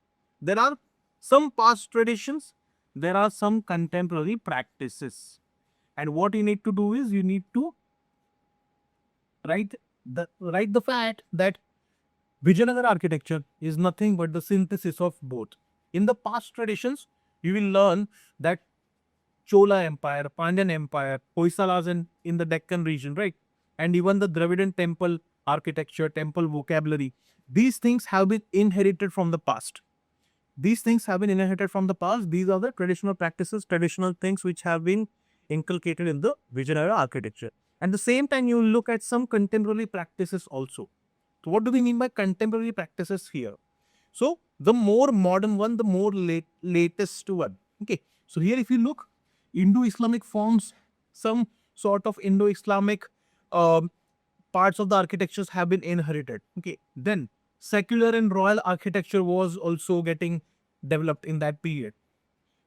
there are some past traditions, there are some contemporary practices. And what you need to do is you need to write the fact that Vijayanagar architecture is nothing but the synthesis of both. In the past traditions, you will learn that Chola Empire, Pandyan Empire, Hoysalas in the Deccan region, right? And even the Dravidian temple architecture, temple vocabulary, these things have been inherited from the past. These things have been inherited from the past. These are the traditional practices, traditional things which have been inculcated in the Vijayanagar architecture. At the same time, you look at some contemporary practices also. So what do we mean by contemporary practices here? So the more modern one, the more latest one. Okay. So here if you look, Indo-Islamic forms, some sort of Indo-Islamic parts of the architectures have been inherited. Okay. Then secular and royal architecture was also getting developed in that period.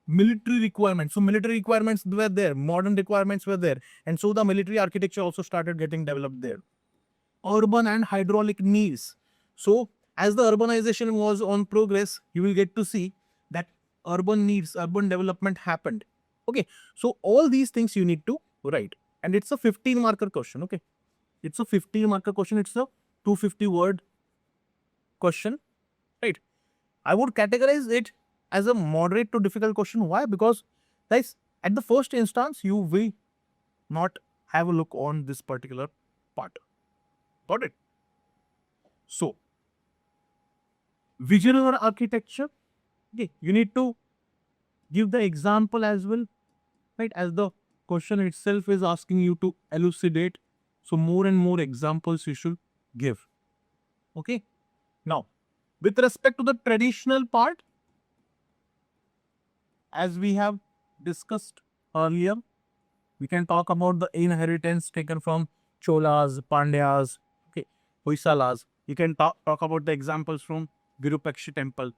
Military requirements. So military requirements were there, modern requirements were there. And so the military architecture also started getting developed there. Urban and hydraulic needs. So as the urbanization was on progress, you will get to see that urban needs, urban development happened. Okay, so all these things you need to write, and it's a 15 marker question. Okay, it's a 15 marker question. It's a 250 word question, right? I would categorize it as a moderate to difficult question. Why? Because guys, at the first instance, you will not have a look on this particular part. Got it? So, Vijayanagar architecture, okay, you need to give the example as well, right? As the question itself is asking you to elucidate. So, more and more examples you should give. Okay. Now, with respect to the traditional part, as we have discussed earlier, we can talk about the inheritance taken from Cholas, Pandyas, okay, Hoysalas. You can talk about the examples from Virupakshi temple,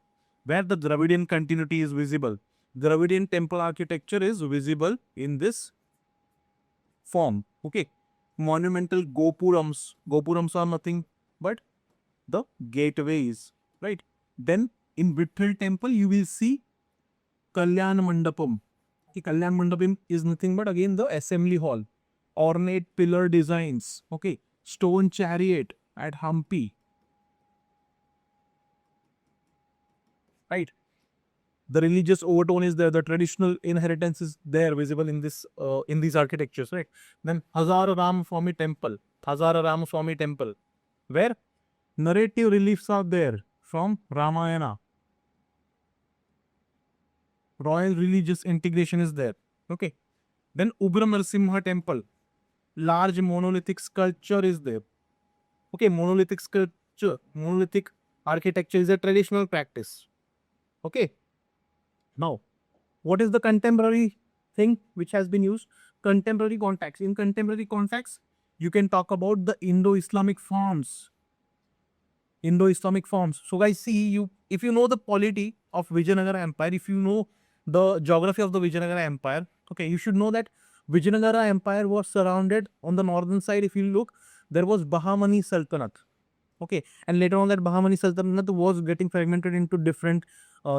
where the Dravidian continuity is visible. Dravidian temple architecture is visible in this form. Okay, monumental gopurams. Gopurams are nothing but the gateways, right? Then in Vitthal temple, you will see Kalyan Mandapam. Okay, Kalyan Mandapam is nothing but again the assembly hall. ornate pillar designs, okay, stone chariot at Hampi, right? The religious overtone is there, the traditional inheritance is there, visible in this in these architectures, right? Then Hazara Ramaswamy Temple, where narrative reliefs are there from Ramayana. Royal religious integration is there. Okay. Then Ugra Narasimha Temple, large monolithic sculpture is there. Okay, monolithic architecture is a traditional practice. Okay. Now, what is the contemporary thing which has been used? Contemporary context. In contemporary context, you can talk about the Indo-Islamic forms. So guys, see, you if you know the polity of Vijayanagara Empire, if you know the geography of the Vijayanagara Empire, okay, you should know that Vijayanagara Empire was surrounded on the northern side. If you look, there was Bahamani Sultanate. Okay, and later on that Bahamani Sultanate was getting fragmented into different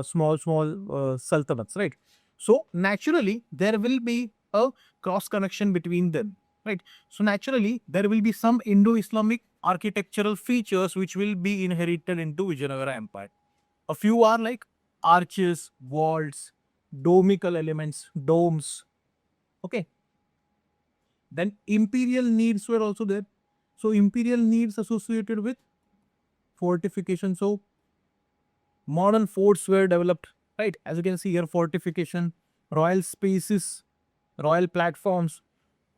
small sultanates, right? So naturally there will be a cross connection between them, right? So naturally there will be some Indo-Islamic architectural features which will be inherited into Vijayanagara Empire. A few are like arches, walls, domical elements, domes. Okay. Then imperial needs were also there. So imperial needs associated with fortification. So modern forts were developed, right? As you can see here, fortification, royal spaces, royal platforms,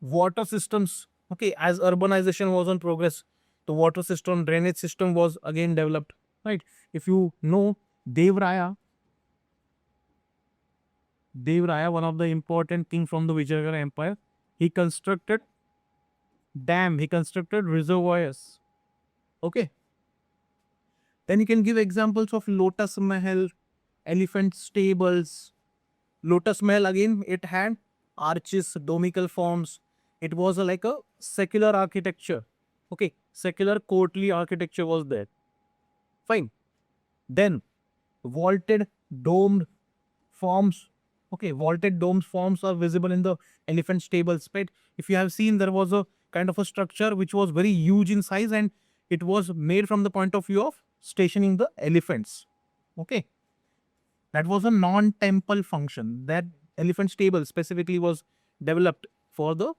water systems. Okay, as urbanization was on progress, the water system, drainage system was again developed, right? If you know Devraya, one of the important king from the Vijayanagara Empire, he constructed dam, he constructed reservoirs. Okay. Then you can give examples of Lotus Mahal, elephant stables. Lotus Mahal again, it had arches, domical forms. It was like a secular architecture. Okay, secular courtly architecture was there. Fine. Then vaulted domed forms. Okay, vaulted domed forms are visible in the elephant stables, right? If you have seen, there was a kind of a structure which was very huge in size and it was made from the point of view of stationing the elephants. Okay. That was a non-temple function. That elephant stable specifically was developed for the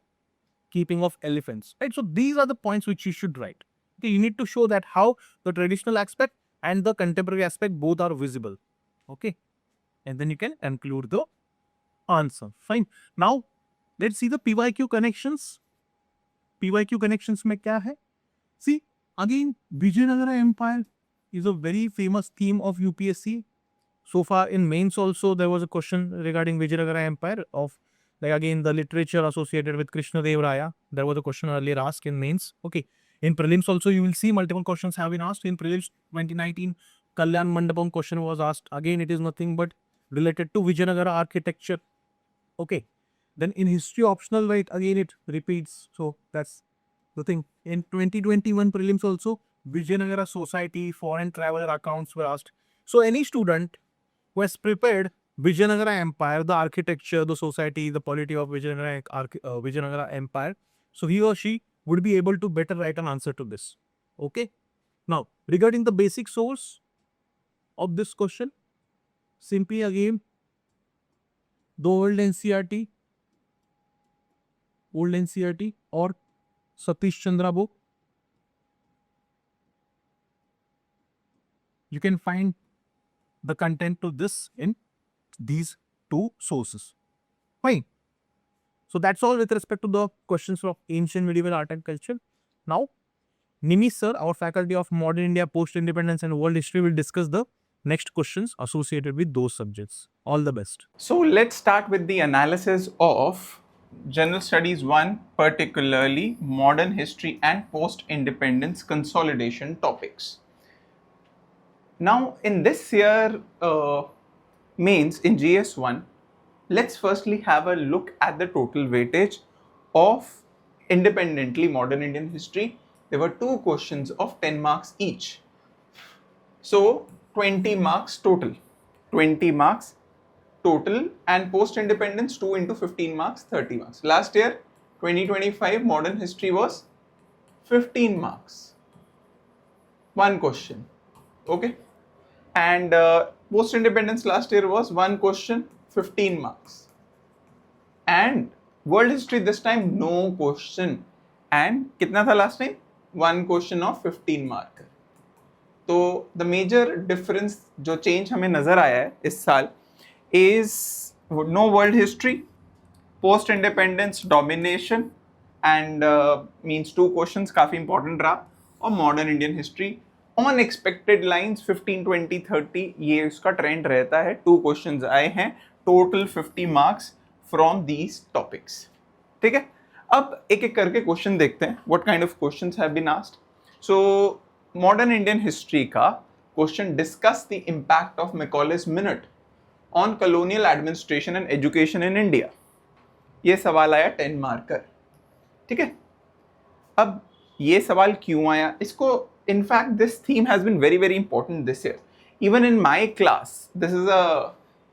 keeping of elephants, right? So these are the points which you should write. Okay, you need to show that how the traditional aspect and the contemporary aspect both are visible. Okay, and then you can include the answer. Fine. Now let's see the PYQ connections. PYQ connections में क्या है? See, again, Vijayanagara Empire is a very famous theme of UPSC. So far in mains also there was a question regarding Vijayanagara Empire of like again the literature associated with Krishna Dev Raya. There was a question earlier asked in mains. Okay. In prelims also you will see multiple questions have been asked. In prelims 2019 Kalyan Mandapam question was asked. Again it is nothing but related to Vijayanagara architecture. Okay. Then in history optional, right, again it repeats. So that's the thing. In 2021 prelims also Vijayanagara society, foreign traveler accounts were asked. So any student who has prepared Vijayanagara Empire, the architecture, the society, the polity of Vijayanagara Empire, so he or she would be able to better write an answer to this. Okay. Now, regarding the basic source of this question, simply again, the old NCERT or Satish Chandra book. You can find the content to this in these two sources. Fine. So that's all with respect to the questions of ancient medieval art and culture. Now, Nimi sir, our faculty of modern India, post-independence and world history will discuss the next questions associated with those subjects. All the best. So let's start with the analysis of General Studies 1, particularly modern history and post-independence consolidation topics. Now in this year mains in GS1, let's firstly have a look at the total weightage of independently modern Indian history. There were two questions of 10 marks each. So 20 marks total. 20 marks total, and post independence 2 into 15 marks, 30 marks. Last year 2025 modern history was 15 marks. One question. Okay. And post independence last year was one question, 15 marks. And world history this time no question. And कितना था last time? One question of 15 mark. तो the major difference जो change हमें नजर आया है इस साल is no world history, post independence domination and means two questions काफी important रहा, और modern Indian history on expected lines 15, 20, 30 ये उसका trend रहता है. Two questions आए हैं, total 50 marks from these topics. ठीक है, अब एक एक करके क्वेश्चन देखते हैं. What kind of questions have been asked? So modern Indian history का question, discuss the impact of Macaulay's minute on colonial administration and education in India. ये सवाल आया 10 मार्कर. ठीक है, अब ये सवाल क्यों आया, इसको in fact this theme has been very very important this year. Even in my class, this is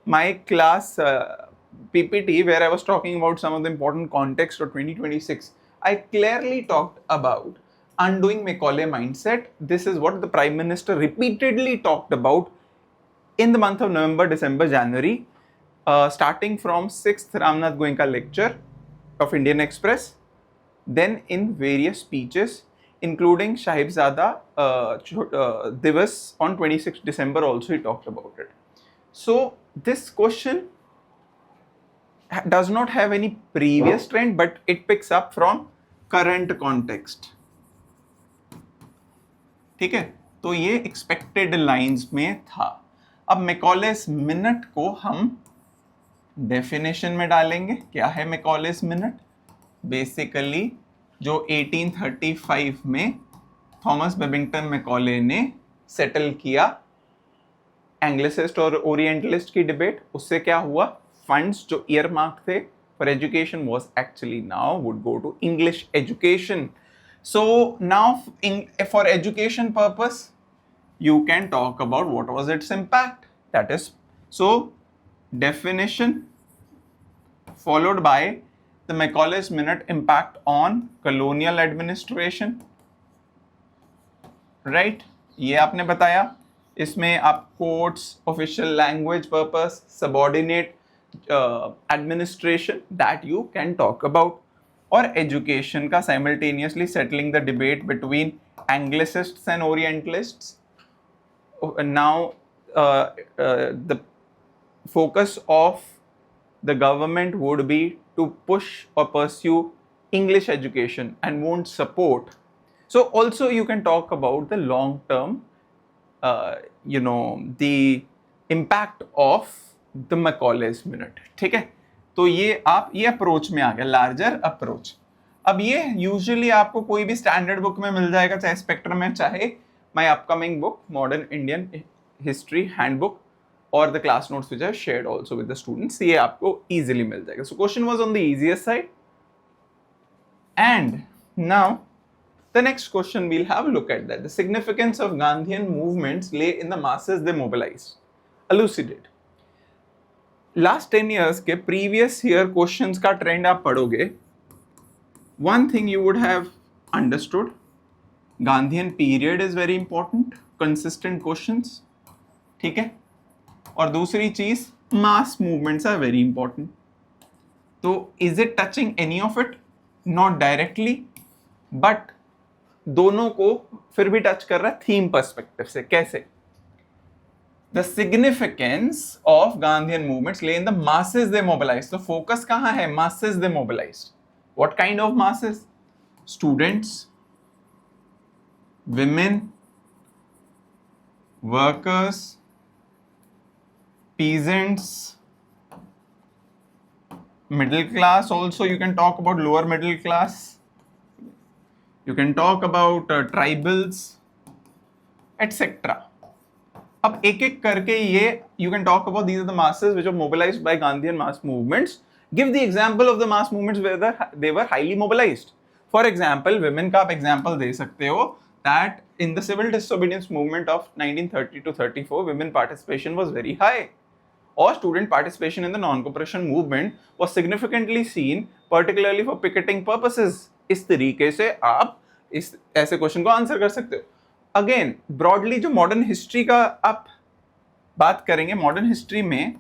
my class PPT where I was talking about some of the important context of 2026. I clearly talked about undoing Macaulay mindset. This is what the Prime Minister repeatedly talked about in the month of November, December, January, starting from 6th Ramnath Goenka lecture of Indian Express, then in various speeches, including Sahibzada Divas on 26th December also he talked about it. So this question does not have any previous trend, but it picks up from current context. ठीक है, तो ये expected lines में था. अब Macaulay's minute को हम definition में डालेंगे. क्या है Macaulay's minute? Basically जो 1835 में थॉमस बेबिंगटन मैकॉले ने सेटल किया एंग्लिसिस्ट और ओरिएंटलिस्ट की डिबेट, उससे क्या हुआ, फंड्स जो ईयरमार्क थे for education was actually now would go to English education. So now for education purpose you can talk about what was its impact. That is, so definition followed by the Macaulay's minute impact on colonial administration, right? ये आपने बताया. इसमें आप courts, official language purpose, subordinate administration that you can talk about, और education का simultaneously settling the debate between Anglicists and Orientalists. Now the focus of the government would be to push or pursue English education and won't support. So also you can talk about the long term, the impact of the Macaulay's minute. ठीक है, तो ये आप ये approach में आ गया, larger approach. अब ये यूजुअली आपको कोई भी स्टैंडर्ड बुक में मिल जाएगा, चाहे स्पेक्ट्रम में, चाहे my upcoming book Modern Indian History Handbook or the class notes which I have shared also with the students. ये आपको easily मिल जाएगा. So question was on the easiest side. And now the next question we'll have a look at that. The significance of Gandhian movements lay in the masses they mobilized. Elucidate. Last 10 years के previous year questions का trend आप पढ़ोगे. One thing you would have understood, Gandhian period is very important, consistent questions, ठीक है, और दूसरी चीज mass movements are very important. तो is it touching any of it? Not directly, but दोनों को फिर भी टच कर रहा है थीम पर्सपेक्टिव से. कैसे? The significance of Gandhian movements lay in the masses they mobilized. तो फोकस कहाँ है? Masses they mobilized. What kind of masses? Students, women, workers, peasants, middle class. Also you can talk about lower middle class, you can talk about tribals, etc. अब एक एक करके ये you can talk about these are the masses which are mobilized by Gandhian mass movements. Give the example of the mass movements where they were highly mobilized. For example, women का आप example दे सकते हो that in the civil disobedience movement of 1930 to 34, women participation was very high. or student participation in the non-cooperation movement was significantly seen, particularly for picketing purposes. इस तरीके से आप इस ऐसे क्वेश्चन को आंसर कर सकते हो. अगेन ब्रॉडली जो मॉडर्न हिस्ट्री का आप बात करेंगे, मॉडर्न हिस्ट्री में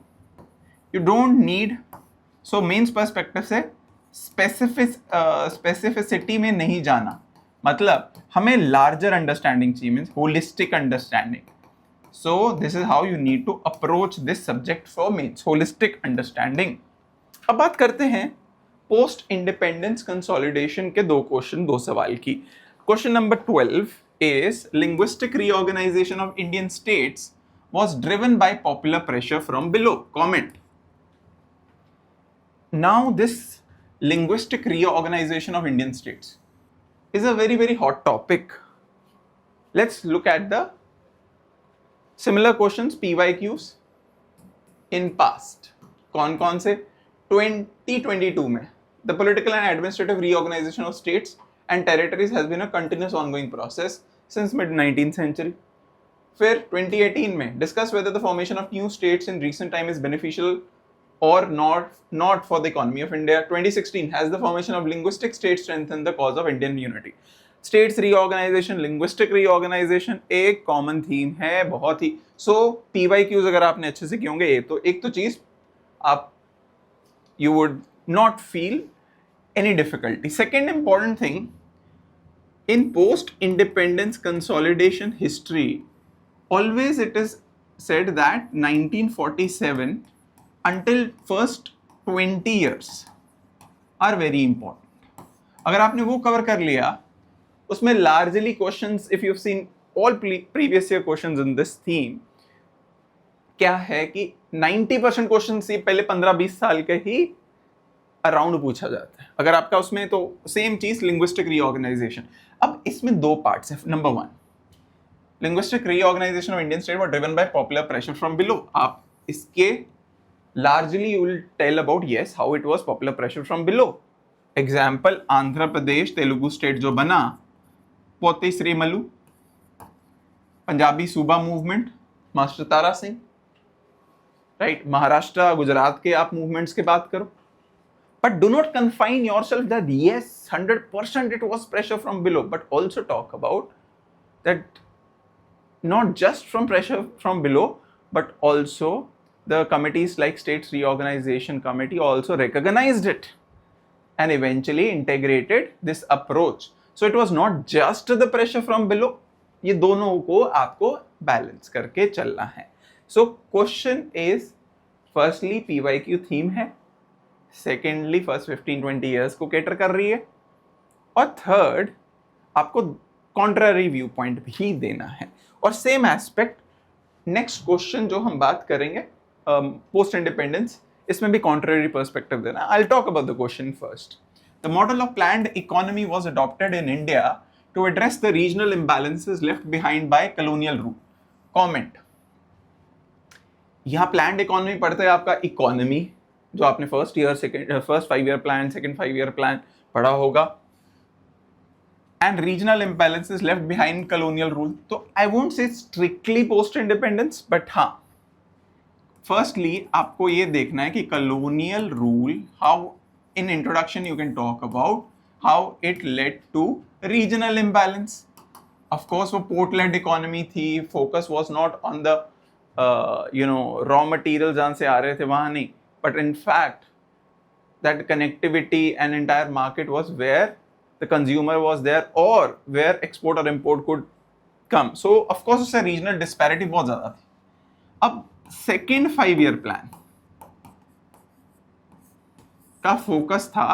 you don't need, so mains perspective से स्पेसिफिसिटी में नहीं जाना, मतलब हमें लार्जर अंडरस्टैंडिंग चाहिए, means holistic understanding. So this is how you need to approach this subject for mains, holistic understanding. अब बात करते हैं पोस्ट इंडिपेंडेंस कंसोलिडेशन के दो सवाल की. Question number 12 is linguistic reorganization of Indian states was driven by popular pressure from below. Comment. Now this linguistic reorganization of Indian states is a very hot topic. Let's look at the similar questions PYQs in past. कौन से? 2022 में the political and administrative reorganization of states and territories has been a continuous ongoing process since mid-19th century. फिर 2018 में discuss whether the formation of new states in recent time is beneficial or not for the economy of India. 2016 has the formation of linguistic states strengthened the cause of Indian unity. States reorganization, linguistic reorganization एक common theme है बहुत ही. So PYQs अगर आपने अच्छे से किए होंगे तो एक तो चीज आप you would not feel any difficulty. Second important thing, in post-independence consolidation history, always it is said that 1947 until first 20 years are very important. अगर आपने वो कवर कर लिया, उसमें largely questions, if you've seen all previous year questions in this theme, क्या है कि 90% question ये पहले 15-20 साल के ही अराउंड पूछा जाता है. अगर आपका उसमें तो सेम चीज लिंग्विस्टिक रीऑर्गेनाइजेशन. अब इसमें दो पार्ट्स है. Number 1, linguistic reorganisation of Indian state was driven by popular pressure from below. आप इसके largely you will tell about yes how it was popular pressure from below. Example, Andhra Pradesh Telugu state जो बना, Potti Sriramulu, Punjabi Suba movement, Master Tara Singh, right. Maharashtra Gujarat के आप movements की बात करो. But do not confine yourself that yes, 100% it was pressure from below, but also talk about that not just from pressure from below, but also the committees like States Reorganization Committee also recognized it and eventually integrated this approach. So it was not just the pressure from below. ये दोनों को आपको balance करके चलना है. So question is, firstly PYQ theme है, secondly first 15-20 years को cater कर रही है, और थर्ड आपको कॉन्ट्ररी व्यू पॉइंट भी देना है. और सेम एस्पेक्ट नेक्स्ट क्वेश्चन जो हम बात करेंगे पोस्ट इंडिपेंडेंस, इसमें भी कॉन्ट्ररी पर्सपेक्टिव देना है. I will talk about the question first. The model of planned economy was adopted in India to address the regional imbalances left behind by colonial rule. Comment. यहां planned economy पढ़ते हैं आपका economy जो आपने first 5 year plan, second 5 year plan पढ़ा होगा, and regional imbalances left behind colonial rule. तो I won't say strictly post independence, but हाँ, फर्स्टली आपको ये देखना है कि colonial rule, how in introduction you can talk about how it led to regional imbalance. Of course वो port led economy थी, focus was not on the raw material जहां से आ रहे थे वहां नहीं, but in fact that connectivity and entire market was where the consumer was there or where export or import could come. So of course उससे regional disparity बहुत ज़्यादा थी. अब second 5 year plan का focus था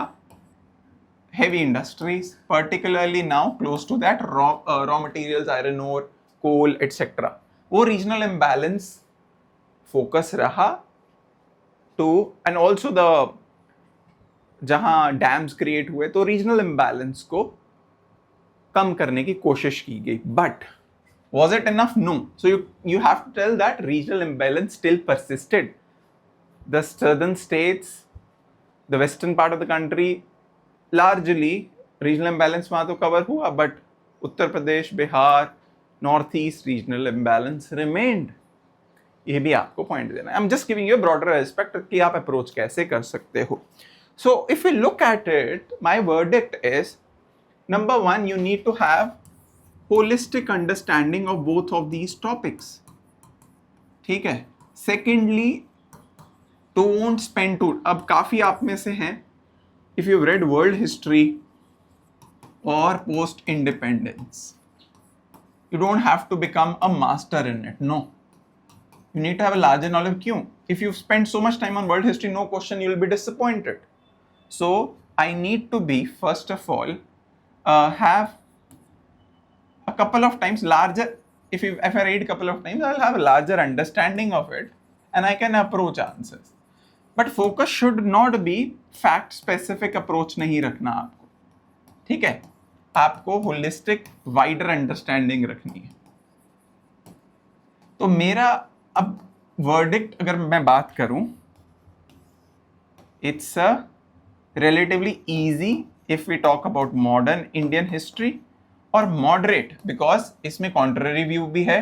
heavy industries, particularly now close to that raw materials, iron ore, coal, etc. वो regional imbalance focus रहा to, and also the जहां डैम्स क्रिएट हुए तो रीजनल इम्बैलेंस को कम करने की कोशिश की गई. But was it enough? No. So you have to tell that regional imbalance still persisted. The southern states, the western part of the country, largely regional imbalance वहां तो कवर हुआ, but Uttar Pradesh, Bihar, northeast regional imbalance remained. ये भी आपको point देना है. I am just giving you broader aspect कि आप अप्रोच कैसे कर सकते हो. सो if you look at it, my verdict is number 1, you need to have holistic understanding of both of these topics. ठीक है. Secondly, don't spend too. अब काफी आप में से हैं, if you've read world history or post independence, you don't have to become a master in it. No, you need to have a larger knowledge. क्यों? If you spend so much time on world history, no question, you'll be disappointed. So I need to be, first of all, have a couple of times larger. If I read a couple of times, I'll have a larger understanding of it and I can approach answers. But focus should not be fact specific approach नहीं रखना आपको. ठीक है, आपको holistic wider understanding रखनी है. तो मेरा अब verdict अगर मैं बात करूं, it's a relatively easy if we talk about modern Indian history, और moderate because इसमें contrary view भी है.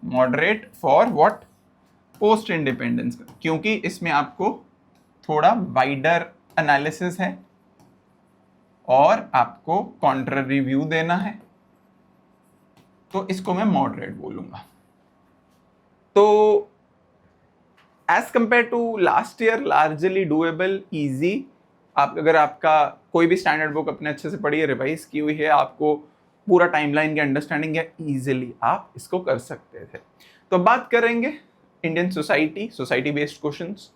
Moderate for what? Post independence, क्योंकि इसमें आपको थोड़ा वाइडर एनालिसिस है और आपको कॉन्ट्ररी व्यू देना है, तो इसको मैं मॉडरेट बोलूंगा. तो as compared to last year largely doable, easy. आप अगर आपका कोई भी स्टैंडर्ड बुक अपने अच्छे से पढ़िए, रिवाइज की हुई है, आपको पूरा टाइमलाइन की अंडरस्टैंडिंग है, इजीली आप इसको कर सकते थे. तो बात करेंगे Indian society based questions.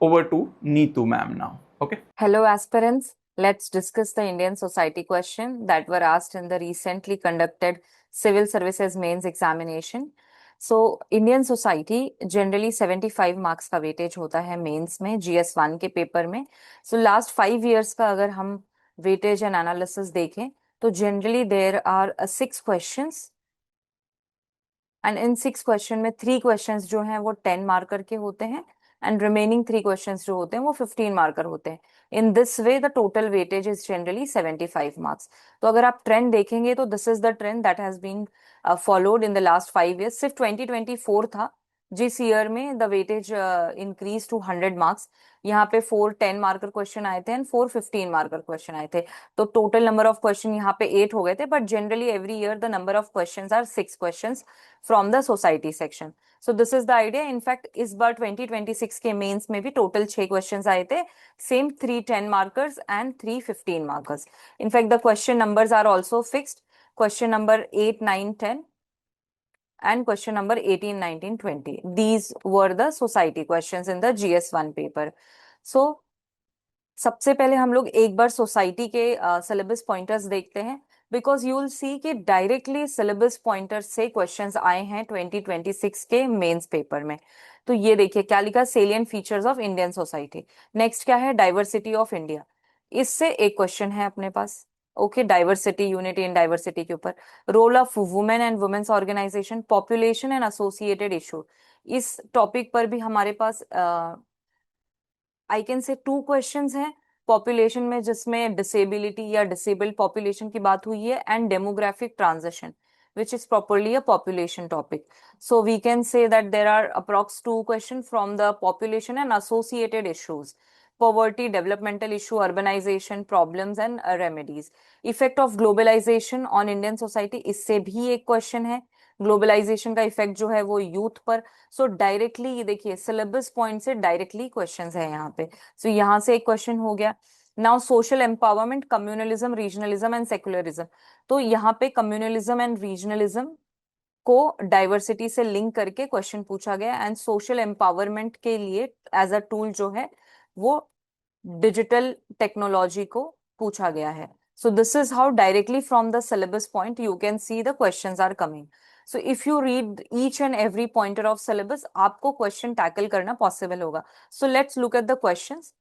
Over to Neetu ma'am now. Okay. Hello aspirants, let's discuss the Indian society question that were asked in the recently conducted civil services mains examination. So Indian society generally 75 marks का weightage होता है mains में GS1 के paper में. So last 5 years का अगर हम weightage and analysis देखें तो generally there are 6 questions and in 6 question में 3 क्वेश्चंस जो हैं वो 10 मार्कर के होते हैं and remaining 3 क्वेश्चंस जो होते हैं वो 15 मार्कर होते हैं. In this way the total weightage is generally 75 marks. तो अगर आप ट्रेंड देखेंगे तो this is the trend that has been followed in the last 5 years. सिर्फ 2024 था जिस ईयर में the weightage increase to 100 marks. यहाँ पे 4 10 मार्कर क्वेश्चन आए थे एंड 4 15 मार्कर क्वेश्चन आए थे. तो टोटल नंबर ऑफ क्वेश्चन यहाँ पे 8 हो गए थे. But generally every year the number of questions are 6 questions from the society section. So this is the idea. In fact इस बार 2026 के मेंस में भी टोटल 6 क्वेश्चंस आए थे, same 3 10 markers and 3 15 markers. In fact the question numbers are also fixed. Question number 8 9 10 and question number 18 19 20. These were the society questions in the GS1 paper. So सबसे पहले हम लोग एक बार सोसाइटी के सिलेबस पॉइंटर्स देखते हैं, बिकॉज यू विल सी कि directly syllabus pointers से क्वेश्चंस आए हैं 2026 के मेंस पेपर में. तो ये देखिए क्या लिखा, salient features of Indian society. Next क्या है, डाइवर्सिटी ऑफ इंडिया. इससे एक क्वेश्चन है अपने पास. Okay, diversity, unity in diversity के ऊपर. Role of women and women's organisation, population and associated issue. इस टॉपिक पर भी हमारे पास आई कैन से 2 क्वेश्चंस हैं. पॉपुलेशन में जिसमें डिसेबिलिटी या डिसेबल्ड पॉपुलेशन की बात हुई है, and demographic transition which is properly a population topic. So we can say that there are approx 2 questions from the population and associated issues. Poverty, developmental issue, urbanization, problems and remedies. Effect of globalization on Indian society, इससे भी एक question है. Globalisation का effect जो है वो youth पर. सो directly ये देखिए सिलेबस पॉइंट से डायरेक्टली क्वेश्चंस है यहाँ पे. सो यहाँ से एक क्वेश्चन हो गया. Now social empowerment, communalism, regionalism and secularism. तो यहाँ पे कम्युनलिज्म एंड रीजनलिज्म को डाइवर्सिटी से लिंक करके क्वेश्चन पूछा गया, एंड सोशल एम्पावरमेंट के लिए एज अ टूल जो है वो डिजिटल टेक्नोलॉजी को पूछा गया है. So this is how directly from the syllabus point you can see the questions are coming. So if you read each and every pointer of syllabus, आपको question tackle करना possible होगा. So let's look at the questions.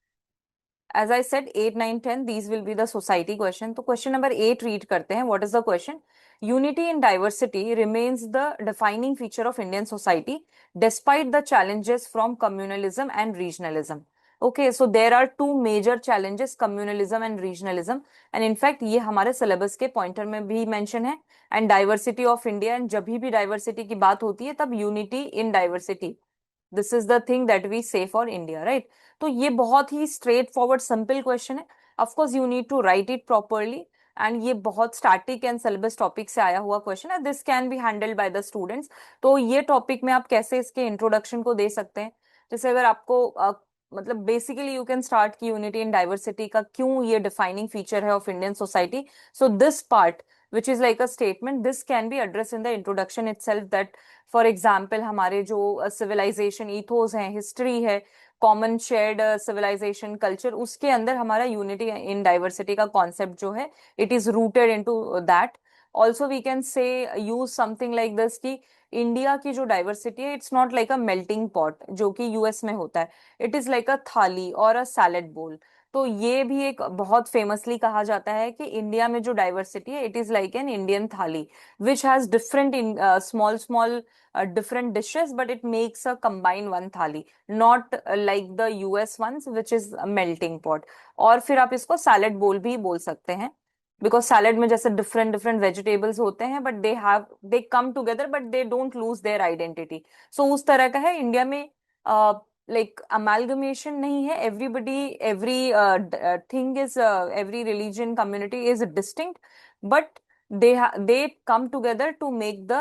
As I said, 8, 9, 10, these will be the society question. तो question number 8 read करते हैं. What is the question? Unity in diversity remains the defining feature of Indian society despite the challenges from communalism and regionalism. Okay, so there are two major challenges, communalism and regionalism. And in fact, ये हमारे syllabus के pointer में भी mention है. And diversity of India, and जब भी diversity की बात होती है तब unity in diversity. This is the thing that we say for India, right? तो ये बहुत ही straightforward, simple question है. Of course, you need to write it properly. And ये बहुत static and syllabus topic से आया हुआ question है. This can be handled by the students. तो ये topic में आप कैसे इसके introduction को दे सकते हैं? जैसे अगर आपको मतलब बेसिकली यू कैन स्टार्ट की यूनिटी इन डाइवर्सिटी का क्यों ये डिफाइनिंग फीचर है of Indian society. So this part which is like a statement, this can be addressed in the introduction itself, that for example हमारे जो civilization ethos है, history है, common shared civilization culture, उसके अंदर हमारा unity in diversity का concept जो है, it is rooted into that. Also we can say use something like this कि इंडिया की जो डाइवर्सिटी है, it's not like a melting pot जो कि यूएस में होता है, इट इज लाइक अ थाली और अ सैलेड बोल. तो ये भी एक बहुत फेमसली कहा जाता है कि इंडिया में जो डाइवर्सिटी है, it is like an Indian thali which has different small small different dishes, but it makes a combined one thali, not like the US ones which is a melting pot. और फिर आप इसको salad बोल भी बोल सकते हैं, बिकॉज सैलेड में जैसे डिफरेंट डिफरेंट वेजिटेबल्स होते हैं, but they come together but they don't lose their identity. So उस तरह का है इंडिया में. लाइक अमालगमेशन नहीं है, everybody every thing is every religion community is distinct, but they come together to make the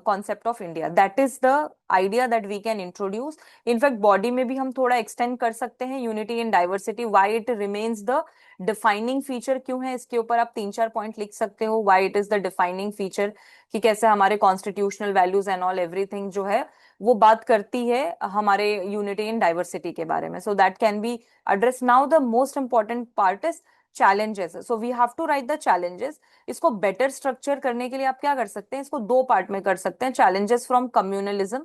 concept of India. That is the idea that we can introduce. In fact, body में भी हम थोड़ा extend कर सकते हैं unity in diversity. Why it remains the defining feature क्यों है, इसके ऊपर आप 3-4 पॉइंट लिख सकते हो. Why it is the defining feature, कि कैसे हमारे constitutional values and all everything जो है वो बात करती है हमारे unity in diversity के बारे में. So that can be addressed. Now the most important part is challenges. So we have to write the challenges. इसको बेटर स्ट्रक्चर करने के लिए आप क्या कर सकते हैं, इसको दो पार्ट में कर सकते हैं, challenges from communalism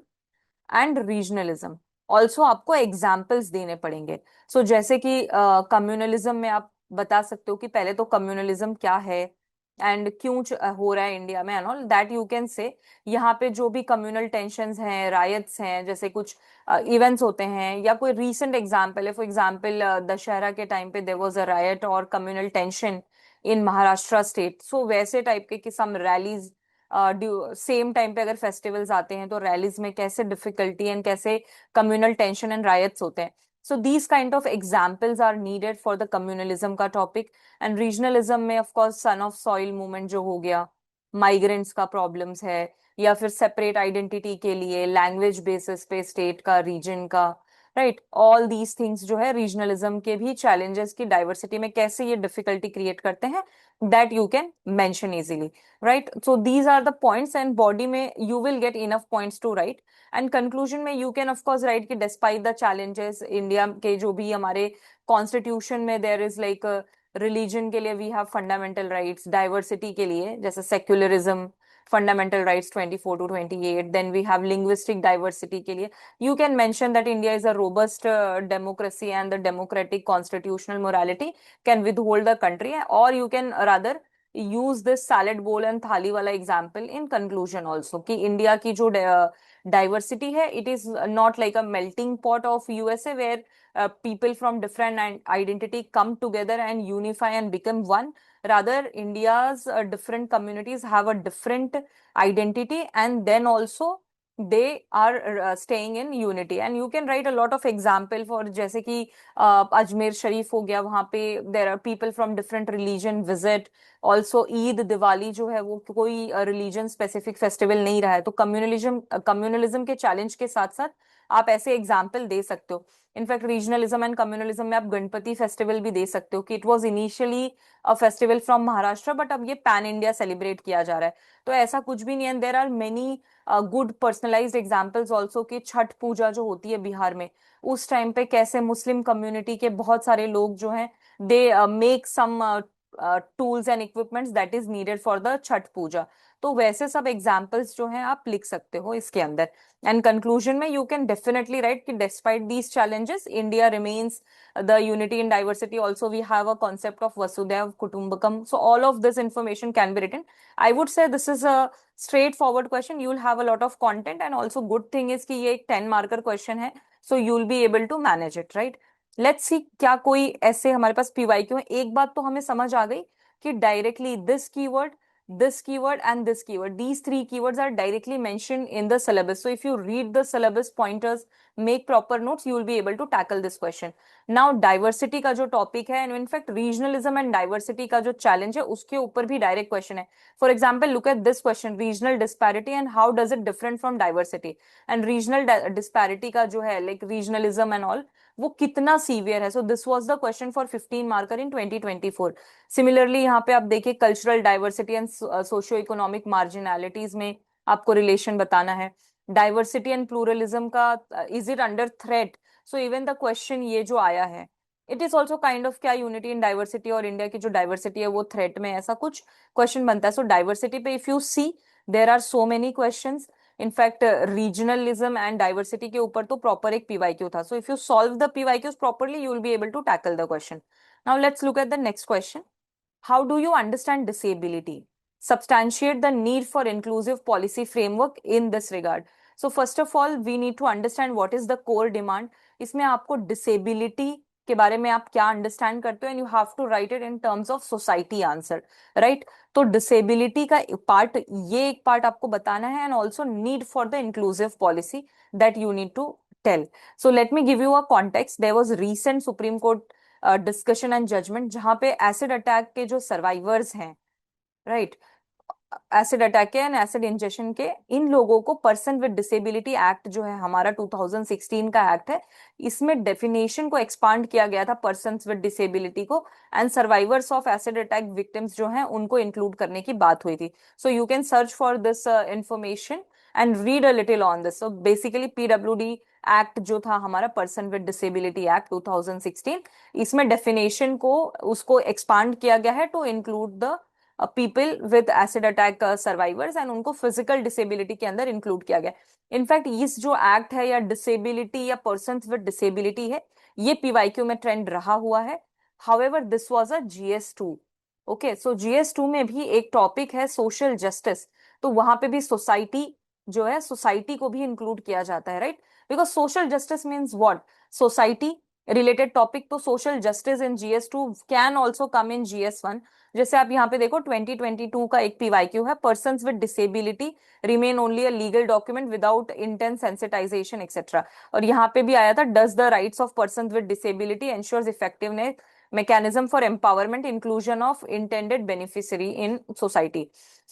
and regionalism. Also आपको एग्जाम्पल्स देने पड़ेंगे. सो जैसे कि कम्युनलिज्म में आप बता सकते हो कि पहले तो कम्युनलिज्म क्या है एंड क्यों हो रहा है इंडिया में and all that you can say. यहाँ पे जो भी कम्युनल टेंशंस हैं, रायट्स हैं, जैसे कुछ इवेंट्स होते हैं या कोई रीसेंट एग्जाम्पल है, फॉर एग्जाम्पल दशहरा के टाइम पे देयर वाज अ रायट और communal tension in Maharashtra state. So वैसे टाइप के सम रैलीज सेम टाइम पे अगर फेस्टिवल्स आते हैं तो रैलीज में कैसे डिफिकल्टी एंड कैसे कम्युनल टेंशन एंड रायट्स होते हैं. So these kind of examples are needed for the communalism का टॉपिक. एंड रीजनलिज्म में of course son of soil movement जो हो गया, माइग्रेंट्स का प्रॉब्लम्स है, या फिर सेपरेट आइडेंटिटी के लिए लैंग्वेज बेसिस पे स्टेट का, रीजन का, राइट. ऑल दीज थिंग्स जो है रीजनलिज्म के भी चैलेंजेस की डाइवर्सिटी में कैसे ये डिफिकल्टी क्रिएट करते हैं, that you can mention easily, right. So these are the points and body में you will get enough points to write. And conclusion में you can of course write कि despite the challenges India के जो भी हमारे constitution में there is like religion के लिए we have fundamental rights, diversity के लिए जैसे secularism fundamental rights 24 to 28, then we have linguistic diversity के लिए you can mention that India is a robust democracy and the democratic constitutional morality can withhold the country, or you can rather use this salad bowl and thali wala example in conclusion also कि India की जो diversity है, it is not like a melting pot of USA where people from different identity come together and unify and become one. Rather, India's different communities have a different identity and then also they are staying in unity. And you can write a lot of example for जैसे कि अजमेर शरीफ हो गया, वहाँ पे there are people from different religion visit. Also Eid, Diwali जो है वो कोई religion specific festival नहीं रहा है, तो कम्युनलिज्म के चैलेंज के साथ साथ आप ऐसे एग्जाम्पल दे सकते हो. इनफैक्ट रीजनलिज्म एंड कम्युनलिज्म में आप गणपति फेस्टिवल भी दे सकते हो कि it was initially a festival from Maharashtra but अब ये पैन इंडिया सेलिब्रेट किया जा रहा है. तो ऐसा कुछ भी नहीं है. There are many good personalised examples also कि छठ पूजा जो होती है बिहार में, उस टाइम पे कैसे मुस्लिम कम्युनिटी के बहुत सारे लोग जो हैं they make some tools and equipments that is needed for the Chhath Puja. तो वैसे सब एग्जाम्पल्स जो हैं आप लिख सकते हो इसके अंदर. एंड कंक्लूजन में यू कैन डेफिनेटली राइट कि despite these challenges India remains the unity in diversity. Also we have a concept of Vasudhaiva Kutumbakam. So all of this information can be written. I would say this is a straightforward question. You will have a lot of content and also good thing is कि ये एक 10 marker question है, so you will be able to manage it, right? Let's see क्या कोई ऐसे हमारे पास PYQ है। एक बात तो हमें समझ आ गई कि directly this keyword and this keyword, these three keywords are directly mentioned in the syllabus. So if you read the syllabus pointers, make proper notes, you will be able to tackle this question. Now diversity का जो topic है, and in fact regionalism and diversity का जो challenge है, उसके ऊपर भी direct question है. For example, look at this question, regional disparity and how does it different from diversity. And regional disparity का जो है, like regionalism and all, वो कितना सीवियर है. So this was the question for 15 marker in 2024. Similarly यहाँ पे आप देखिए cultural diversity and socio economic marginalities में आपको रिलेशन बताना है. डाइवर्सिटी एंड प्लूरलिज्म का is it under threat. So even the question ये जो आया है, it is also kind of क्या यूनिटी इन डाइवर्सिटी और इंडिया की जो डाइवर्सिटी है वो थ्रेट में, ऐसा कुछ क्वेश्चन बनता है. सो डाइवर्सिटी पे if you see there are so many questions. In fact regionalism and diversity के ऊपर तो प्रॉपर एक पीवाईक्यू था. So if you solve the PYQs properly you will be able to tackle the question. Now let's look at the next question. How do you understand disability? Substantiate the need for inclusive policy framework in this regard. So first of all, we need to understand what is the core demand. इसमें आपको disability के बारे में आप क्या understand करते हो, and you have to write it in terms of society answer, right? तो disability का part, ये एक part आपको बताना है, and also need for the inclusive policy that you need to tell. So let me give you a context. There was recent Supreme Court discussion and judgment जहां पे acid attack के जो survivors हैं, right, acid attack के and acid injection के, इन लोगों को पर्सन विद डिसेबिलिटी एक्ट जो है हमारा 2016 का एक्ट है, इसमें डेफिनेशन को एक्सपांड किया गया था पर्सन विद डिसेबिलिटी को, and survivors of acid attack victims जो हैं उनको इंक्लूड करने की बात हुई थी. सो you can search for this information and read a little on this. So basically PWD act जो था हमारा पर्सन विद डिसेबिलिटी एक्ट 2016, इसमें डेफिनेशन को उसको एक्सपांड किया गया है to include the people with acid attack survivors, and उनको फिजिकल डिसेबिलिटी के अंदर इंक्लूड किया गया. इनफैक्ट इस जो एक्ट है या डिसेबिलिटी या पर्सन विद डिसेबिलिटी है, ये पीवाईक्यू में ट्रेंड रहा हुआ है. However this was a GS2. Okay, so GS2 में भी एक टॉपिक है सोशल जस्टिस, तो वहां पे भी सोसाइटी जो है, सोसाइटी को भी इंक्लूड किया जाता है, right? Because social justice means what? Society related topic. तो social justice in GS2 can also come in GS1. जैसे आप यहाँ पे देखो 2022 का एक पीवाईक्यू है, persons with disability remain only a legal document without intense sensitisation etcetera. और यहाँ पे भी आया था, does the rights of persons with disability ensures effectiveness mechanism for empowerment inclusion of intended beneficiary in society.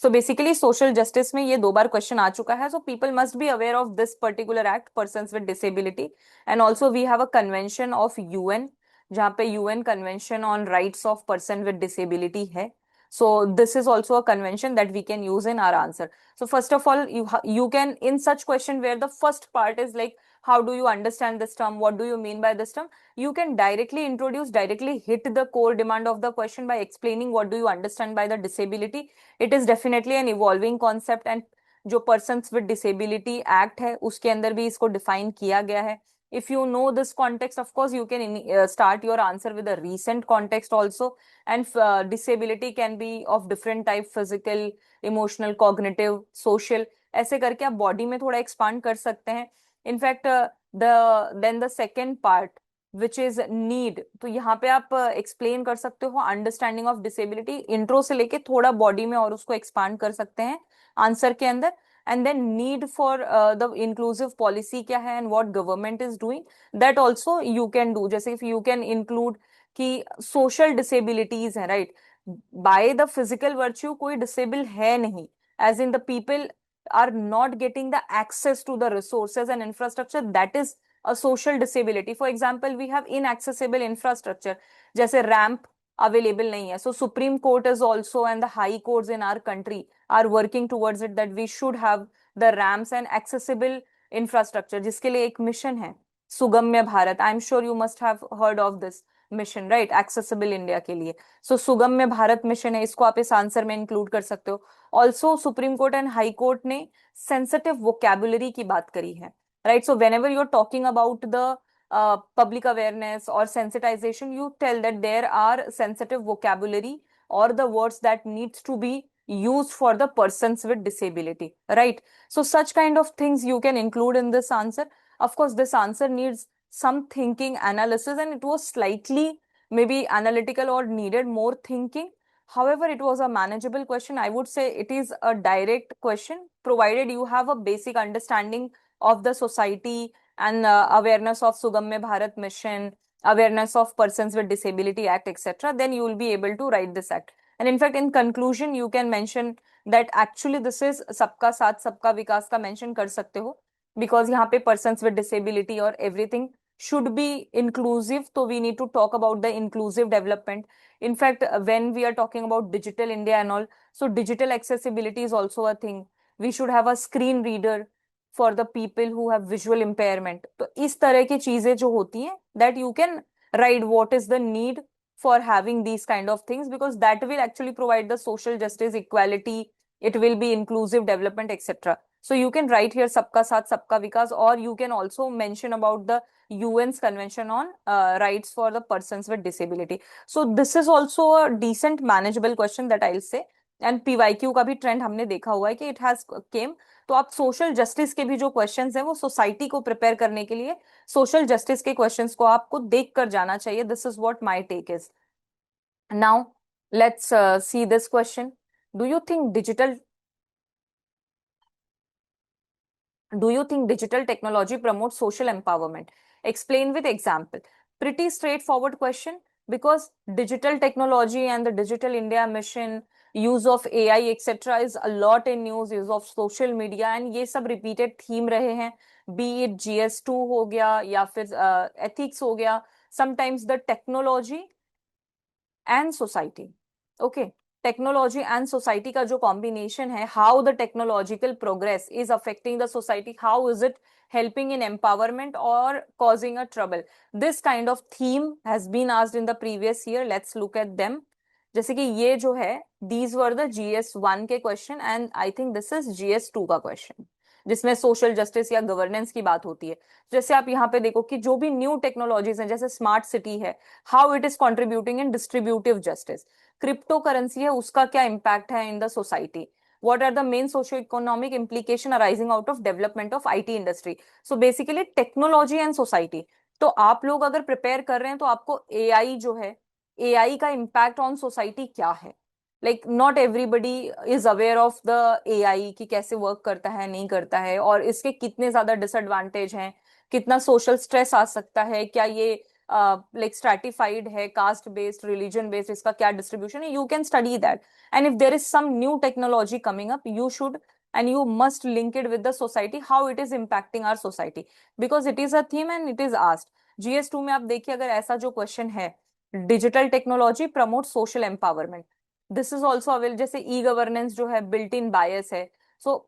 So basically social justice में ये 2 बार question आ चुका है. So people must be aware of this particular act, persons with disability, and also we have a convention of UN जहाँ पे UN convention on rights of person with disability है. So this is also a convention that we can use in our answer. So first of all, you can, in such question where the first part is like how do you understand this term, what do you mean by this term, you can directly introduce, directly hit the core demand of the question by explaining what do you understand by the disability. It is definitely an evolving concept, and जो persons with disability act है उसके अंदर भी इसको define किया गया है. If you know this context, of course you can start your answer with a recent context also. And disability can be of different type, physical, emotional, cognitive, social, ऐसे करके आप body में थोड़ा expand कर सकते हैं. In fact, then the second part which is need, तो यहाँ पे आप explain कर सकते हो understanding of disability, intro से लेके थोड़ा body में और उसको expand कर सकते हैं answer के अंदर. And then need for the inclusive policy क्या है and what government is doing, that also you can do. जैसे if you can include कि social disabilities है, right, by the physical virtue कोई disable है नहीं, as in the people are not getting the access to the resources and infrastructure, that is a social disability. For example, we have inaccessible infrastructure, जैसे ramp available नहीं है. So Supreme Court is also, and the high courts in our country are working towards it, that we should have the ramps and accessible infrastructure, जिसके लिए एक mission है Sugamya Bharat. I am sure you must have heard of this mission, right, accessible India के लिए. सो सुगम्य Bharat mission है, इसको आप इस आंसर में इंक्लूड कर सकते हो. Also Supreme Court and High Court ने सेंसिटिव वोकैबुलरी की बात करी है, right. So whenever you are talking about the public awareness or sensitization, you tell that there are sensitive vocabulary or the words that needs to be used for the persons with disability, right? So such kind of things you can include in this answer. Of course, this answer needs some thinking analysis, and it was slightly maybe analytical or needed more thinking. However, it was a manageable question. I would say it is a direct question, provided you have a basic understanding of the society and awareness of Sugamya Bharat Mission, awareness of Persons with Disability Act, etc. Then you will be able to write this act. And in fact, in conclusion, you can mention that actually this is सबका साथ सबका विकास का mention कर सकते हो, because यहाँ पे persons with disability or everything should be inclusive. So we need to talk about the inclusive development. In fact, when we are talking about digital India and all, so digital accessibility is also a thing. We should have a screen reader for the people who have visual impairment. तो इस तरह की चीजें जो होती हैं, that you can write what is the need for having these kind of things, because that will actually provide the social justice, equality, it will be inclusive development, etc. So you can write here sabka saath sabka vikas, or you can also mention about the UN's convention on rights for the persons with disability. So this is also a decent manageable question that I'll say. And PYQ का भी trend हमने देखा हुआ है कि it has केम. तो आप social justice के भी जो क्वेश्चंस हैं वो सोसाइटी को प्रिपेयर करने के लिए सोशल जस्टिस के क्वेश्चंस को आपको देख कर जाना चाहिए. This is what my take is. Now let's see this question. Do you think digital technology promotes social empowerment? Explain with example. Pretty straightforward question, because digital technology and the Digital India Mission, use of AI, etc. is a lot in news, use of social media, and ये सब repeated theme रहे हैं. Be it GS2 हो गया या फिर ethics हो गया. Sometimes the technology and society. Okay. Technology and society का जो कॉम्बिनेशन है, how the technological progress is affecting the society, how is it helping in empowerment or causing a trouble. This kind of theme has been asked in the previous year. Let's look at them. जैसे कि ये जो है, these were the GS1 के question and I think this is GS2 का question, जिसमें social justice या governance की बात होती है. जैसे आप यहाँ पे देखो कि जो भी न्यू टेक्नोलॉजीज हैं, जैसे स्मार्ट सिटी है, how it is contributing in distributive justice. Crypto currency है, उसका क्या इम्पैक्ट है in the society. What are the main socio-economic implication arising out of development of IT industry? So basically technology and society. तो आप लोग अगर prepare कर रहे हैं तो आपको AI जो है, AI का इम्पैक्ट ऑन सोसाइटी क्या है. Like not everybody is aware of the AI कि कैसे वर्क करता है, नहीं करता है, और इसके कितने ज्यादा डिसएडवांटेज हैं, कितना सोशल स्ट्रेस आ सकता है, क्या ये लाइक स्ट्रैटिफाइड है, कास्ट बेस्ड, रिलीजन बेस्ड, इसका क्या डिस्ट्रीब्यूशन है. You can study that. And if there is some new technology coming up, you should and you must link it with the society, how it is impacting our society, because it is a theme and it is asked. GS2 में आप देखिए, अगर ऐसा जो question है, digital technology promote social empowerment, this is also avail. जैसे e governance जो है, बिल्ट इन बायस है. So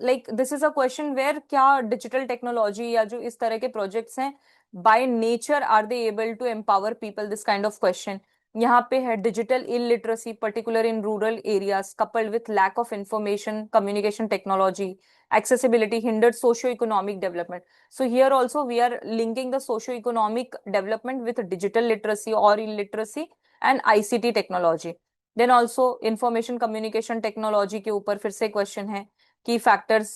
like this is a question where क्या डिजिटल टेक्नोलॉजी या जो इस तरह के प्रोजेक्ट्स हैं, by nature are they able to empower people, this kind of question. यहाँ पे है digital illiteracy particular in rural areas coupled with lack of information communication technology, accessibility hindered socio-economic development. So here also we are linking the socio-economic development with digital literacy or illiteracy and ICT technology. Then also information communication technology के ऊपर फिर से question है कि factors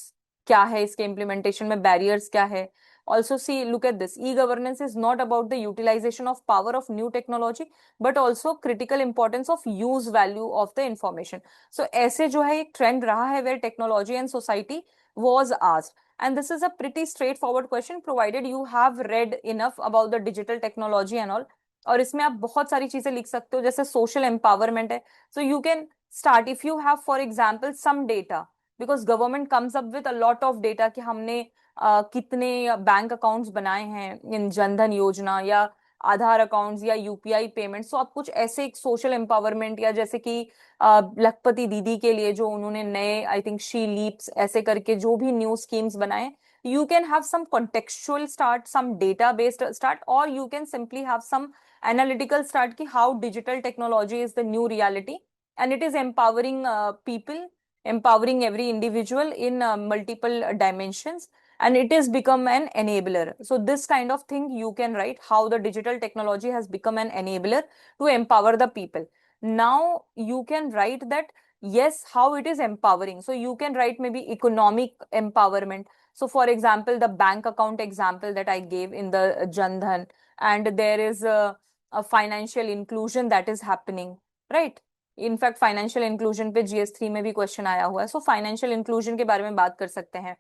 क्या है इसके implementation में, बैरियर्स क्या है. Also see, look at this. E-governance is not about the utilization of power of new technology, but also critical importance of use value of the information. So ऐसे जो है एक ट्रेंड रहा है where technology and society was asked. And this is a pretty straightforward question provided you have read enough about the digital technology and all. और इसमें आप बहुत सारी चीजें लिख सकते हो, जैसे सोशल एम्पावरमेंट है. So you can start if you have for example some data, because government comes up with a lot of data कि हमने कितने बैंक अकाउंट्स बनाए हैं इन जनधन योजना या आधार अकाउंट्स या यूपीआई पेमेंट. सो आप कुछ ऐसे एक सोशल एम्पावरमेंट, या जैसे कि लखपति दीदी के लिए जो उन्होंने नए आई थिंक शी लीप्स ऐसे करके जो भी न्यू स्कीम्स बनाए, you can have some contextual start, some data based start, or you can simply have some analytical start ki how digital technology is the new reality and it is empowering people, empowering every individual in multiple dimensions, and it has become an enabler. So this kind of thing you can write, how the digital technology has become an enabler to empower the people. Now you can write that yes, how it is empowering. So you can write maybe economic empowerment. So for example, the bank account example that I gave in the Jan Dhan, and there is a financial inclusion that is happening, right? In fact financial inclusion पे GS3 में भी question आया हुआ है. So financial inclusion के बारे में बात कर सकते हैं.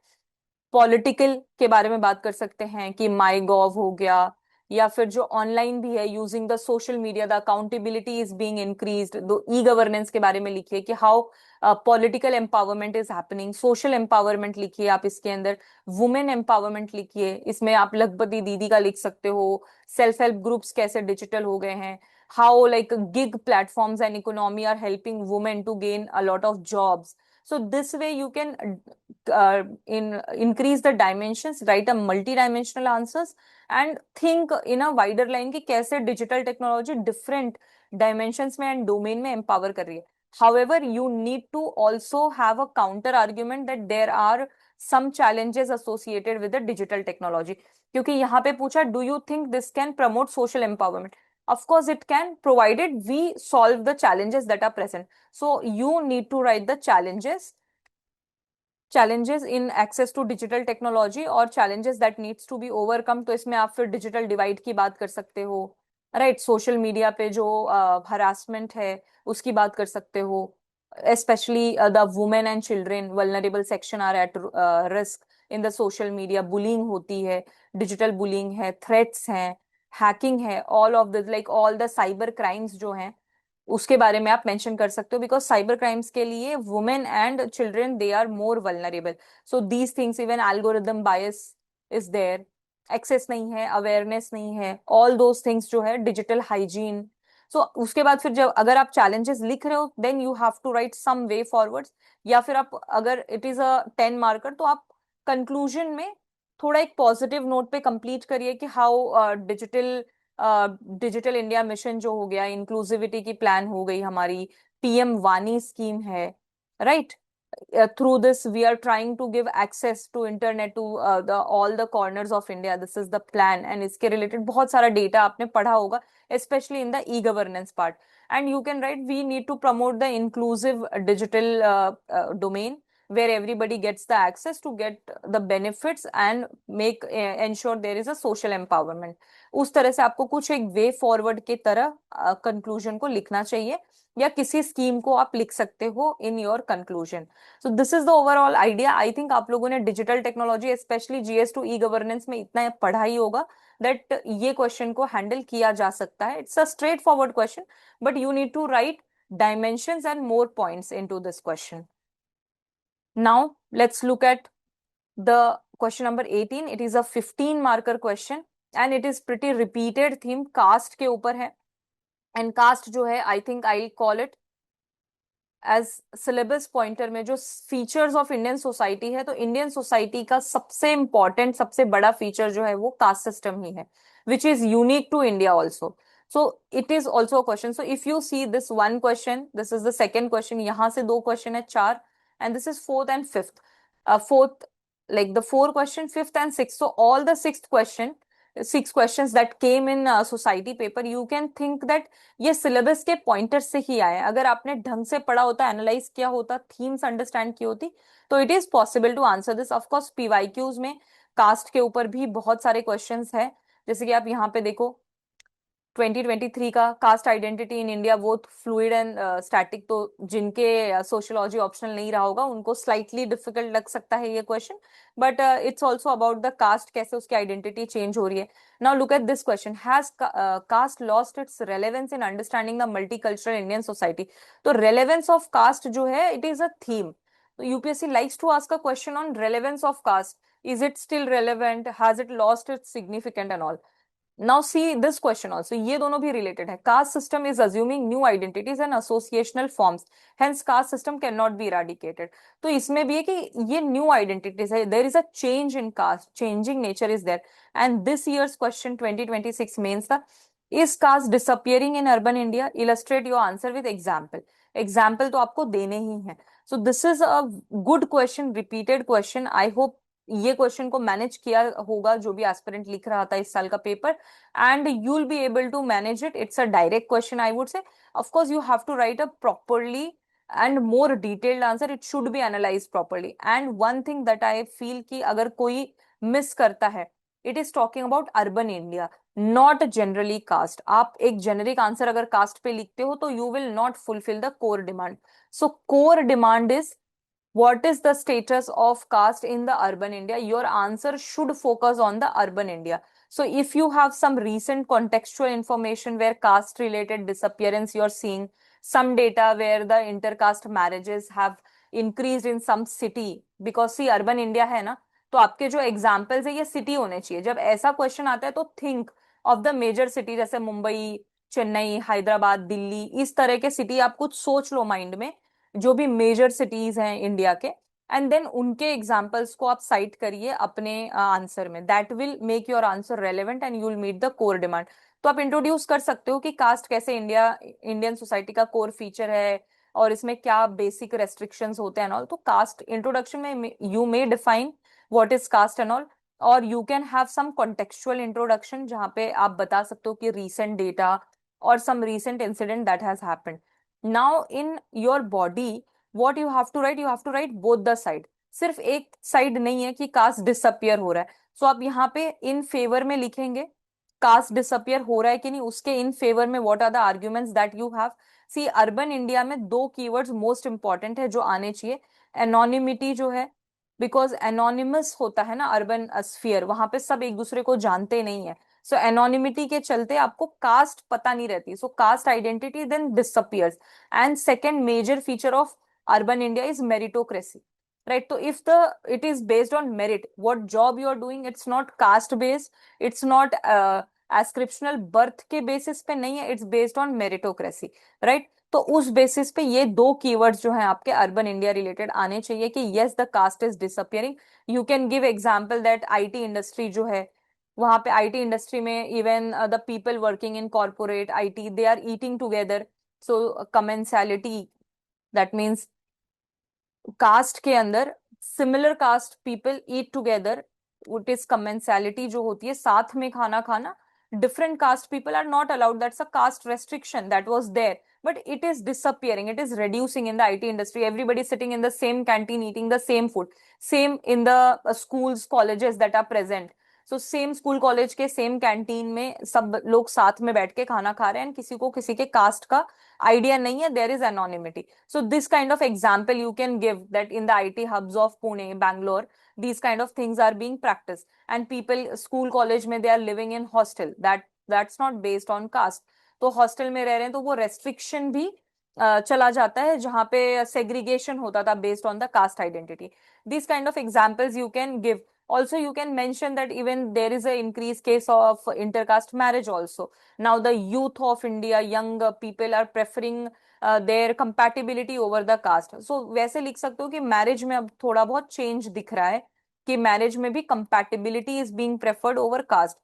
पॉलिटिकल के बारे में बात कर सकते हैं कि माई गॉव हो गया, या फिर जो ऑनलाइन भी है using the social media, the accountability is being increased. दो ई गवर्नेंस के बारे में लिखिए कि how political empowerment is happening. Social empowerment लिखिए आप इसके अंदर. वुमेन एम्पावरमेंट लिखिए, इसमें आप लखपति दीदी का लिख सकते हो. सेल्फ हेल्प ग्रुप्स कैसे डिजिटल हो गए हैं. How like gig platforms and economy are helping women to gain a lot of jobs. So this way you can increase the dimensions, write a multi-dimensional answers, and think in a wider line कि कैसे digital technology different dimensions में and domain में empower कर रही है. However, you need to also have a counter argument that there are some challenges associated with the digital technology. क्योंकि यहाँ पे पूछा, do you think this can promote social empowerment? Of course it can, provided we solve the challenges that are present. So you need to write the challenges in access to digital technology और challenges that needs to be overcome. तो इसमें आप फिर digital divide की बात कर सकते हो, right? Social media पे जो harassment है उसकी बात कर सकते हो. Especially the women and children vulnerable section are at risk in the social media. Bullying होती है, digital bullying है, threats हैं, hacking है, all of this, like all the cyber crimes जो हैं उसके बारे में आप मेंशन कर सकते हो. बिकॉज साइबर क्राइम्स के लिए women and children they are more vulnerable. So these things, even algorithm bias is there, access नहीं है, अवेयरनेस नहीं है, ऑल दोज थिंग्स जो है, डिजिटल हाइजीन. सो उसके बाद फिर जब अगर आप चैलेंजेस लिख रहे हो then you have to write some way forwards. या फिर आप अगर इट इज अ 10 मार्कर तो आप कंक्लूजन में थोड़ा एक पॉजिटिव नोट पे कंप्लीट करिए कि हाउ डिजिटल इंडिया मिशन जो हो गया, इंक्लूसिविटी की प्लान हो गई हमारी, PM वानी स्कीम है, right? Through this we are trying to give access to internet to all the corners of India. This is the plan, and इसके related बहुत सारा data आपने पढ़ा होगा, especially in the e-governance part. And you can write, we need to promote the inclusive digital domain where everybody gets the access to get the benefits and make ensure there is a social empowerment. उस तरह से आपको कुछ एक way forward के तरह conclusion को लिखना चाहिए, या किसी स्कीम को आप लिख सकते हो in your conclusion. So this is the overall idea. I think आप लोगों ने digital technology specially GS2 e governance में इतना पढ़ा ही होगा दैट ये क्वेश्चन को हैंडल किया जा सकता है. It's a straightforward question, but you need to write dimensions and more points into this question. Now let's look at the question number 18. It is a 15 marker question and it is pretty repeated theme. Caste के ऊपर है, and caste जो है I think I'll call it as syllabus pointer में जो features of Indian society है. तो Indian society का सबसे important, सबसे बड़ा feature जो है वो caste system ही है, which is unique to India also. So it is also a question. So if you see this one question, this is the second question. यहाँ से दो question है, चार, and this is fourth and fifth. Fourth, like the four question, fifth and sixth. So all the six questions that came in society paper, you can think that ये syllabus के pointers से ही आए. अगर आपने ढंग से पढ़ा होता, analyze किया होता, themes understand की होती, तो it is possible to answer this. Of course PYQs में caste के ऊपर भी बहुत सारे questions है. जैसे कि आप यहाँ पे देखो 2023 का कास्ट आइडेंटिटी इन इंडिया वो फ्लूइड एंड स्टैटिक. तो जिनके सोशियोलॉजी ऑप्शनल नहीं रहा होगा उनको स्लाइटली डिफिकल्ट लग सकता है ये क्वेश्चन, but it's also about the caste, कैसे उसकी आइडेंटिटी चेंज हो रही है. Now look at this question, has caste lost its relevance in understanding the multicultural Indian society. तो रेलेवेंस ऑफ कास्ट जो है इट इज अ थीम. तो UPSC likes to ask a question on relevance of caste. Is it still relevant, has it lost its significant and all. Now see this question also, ये दोनों भी related है. Caste system is assuming new identities and associational forms, hence caste system cannot be eradicated. तो इसमें भी है कि ये new identities है, there is a change in caste, changing nature is there. And this year's question 2026 means the, is caste disappearing in urban India? Illustrate your answer with example. Example तो आपको देने ही हैं. So this is a good question, repeated question. I hope ये question को manage किया होगा जो भी एस्पिरेंट लिख रहा था इस साल का paper, and you will be able to manage it. It's a direct question I would say. Of course you have to write a properly and more detailed answer, it should be analyzed properly. And one thing that I feel कि अगर कोई miss करता है, it is talking about urban India, not generally caste. आप एक generic answer अगर caste पे लिखते हो तो you will not fulfill the core demand. So core demand is what is the status of caste in the urban India? Your answer should focus on the urban India. So if you have some recent contextual information where caste related disappearance you're seeing, some data where the intercaste marriages have increased in some city, because see urban India है ना, तो आपके जो examples है ये city होने चाहिए. जब ऐसा क्वेश्चन आता है तो think of the major city, जैसे मुंबई, चेन्नई, हैदराबाद, दिल्ली, इस तरह के सिटी आप कुछ सोच लो माइंड में, जो भी मेजर सिटीज हैं इंडिया के, एंड देन उनके एग्जाम्पल्स को आप साइट करिए अपने आंसर में. That will make your answer relevant and you will meet the core demand. तो आप इंट्रोड्यूस कर सकते हो कि कास्ट कैसे इंडियन सोसाइटी का कोर फीचर है और इसमें क्या बेसिक रेस्ट्रिक्शंस होते हैं ऑल. तो कास्ट इंट्रोडक्शन में you may define what is caste and all, और you can have some contextual introduction जहां पे आप बता सकते हो कि रीसेंट डेटा और some recent incident that has happened. Now in your body what you have to write, you have to write both the side. सिर्फ एक साइड नहीं है कि कास्ट डिसअपियर हो रहा है. सो आप यहाँ पे इन फेवर में लिखेंगे कास्ट डिसअपियर हो रहा है कि नहीं, उसके इन फेवर में what are the arguments that you have. See urban India में दो कीवर्ड्स मोस्ट इंपॉर्टेंट है जो आने चाहिए. एनोनिमिटी जो है, बिकॉज एनोनिमस होता है ना अर्बन स्फीयर, वहां पे सब एक दूसरे को जानते नहीं है. सो एनोनिमिटी के चलते आपको कास्ट पता नहीं रहती, so caste identity then disappears. And second major feature of urban India is meritocracy, right? So if it is based on merit, what job you are doing, it's not caste based, it's not ascriptional birth के basis पे नहीं है, it's based on meritocracy, right? तो उस basis पे ये दो keywords जो हैं आपके अर्बन इंडिया रिलेटेड आने चाहिए कि yes the caste is disappearing. You can give example that IT industry जो है, वहां पे IT इंडस्ट्री में even the people working in corporate IT they are eating together. So commensality, that means caste के अंदर similar caste people eat together, it is commensality जो होती है साथ में खाना खाना. different caste people are not allowed, that's a caste restriction that was there, but it is disappearing, it is reducing in the IT industry. Everybody sitting in the same canteen eating the same food, same in the schools colleges that are present. So same school college के same canteen में सब लोग साथ में बैठ के खाना खा रहे हैं, किसी को किसी के कास्ट का आइडिया नहीं है, there is anonymity. So this kind of example you can give that in the IT hubs of Pune, Bangalore, these kind of things are being practiced, and people school college में they are living in hostel, that's not based on caste. तो hostel में रह रहे हैं तो वो restriction भी चला जाता है जहां पे सेग्रीगेशन होता था based on the cast identity. This kind of examples you can give. Also you can mention that even there is a increased case of intercaste marriage also. Now the youth of India, young people are preferring their compatibility over the caste. So वैसे लिख सकते हो कि marriage में अब थोड़ा बहुत change दिख रहा है कि मैरिज में भी compatibility is being preferred over caste.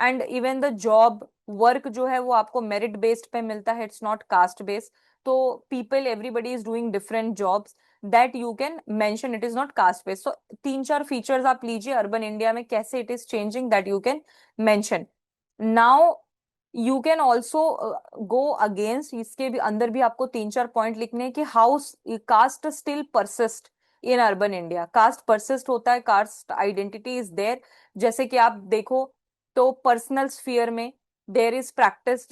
And even the job work जो है वो आपको merit based पे मिलता है, it's not caste based. तो people, everybody is doing different jobs that you can mention, it is not caste based. So तीन चार फीचर्स आप लीजिए अर्बन इंडिया में कैसे it is changing, that you can mention. Now you can also go against, इसके भी अंदर भी आपको तीन चार पॉइंट लिखने हैं कि how caste still persist in urban India. Caste persist होता है, कास्ट आइडेंटिटी इज देयर. जैसे कि आप देखो तो पर्सनल स्फीयर में there is practice,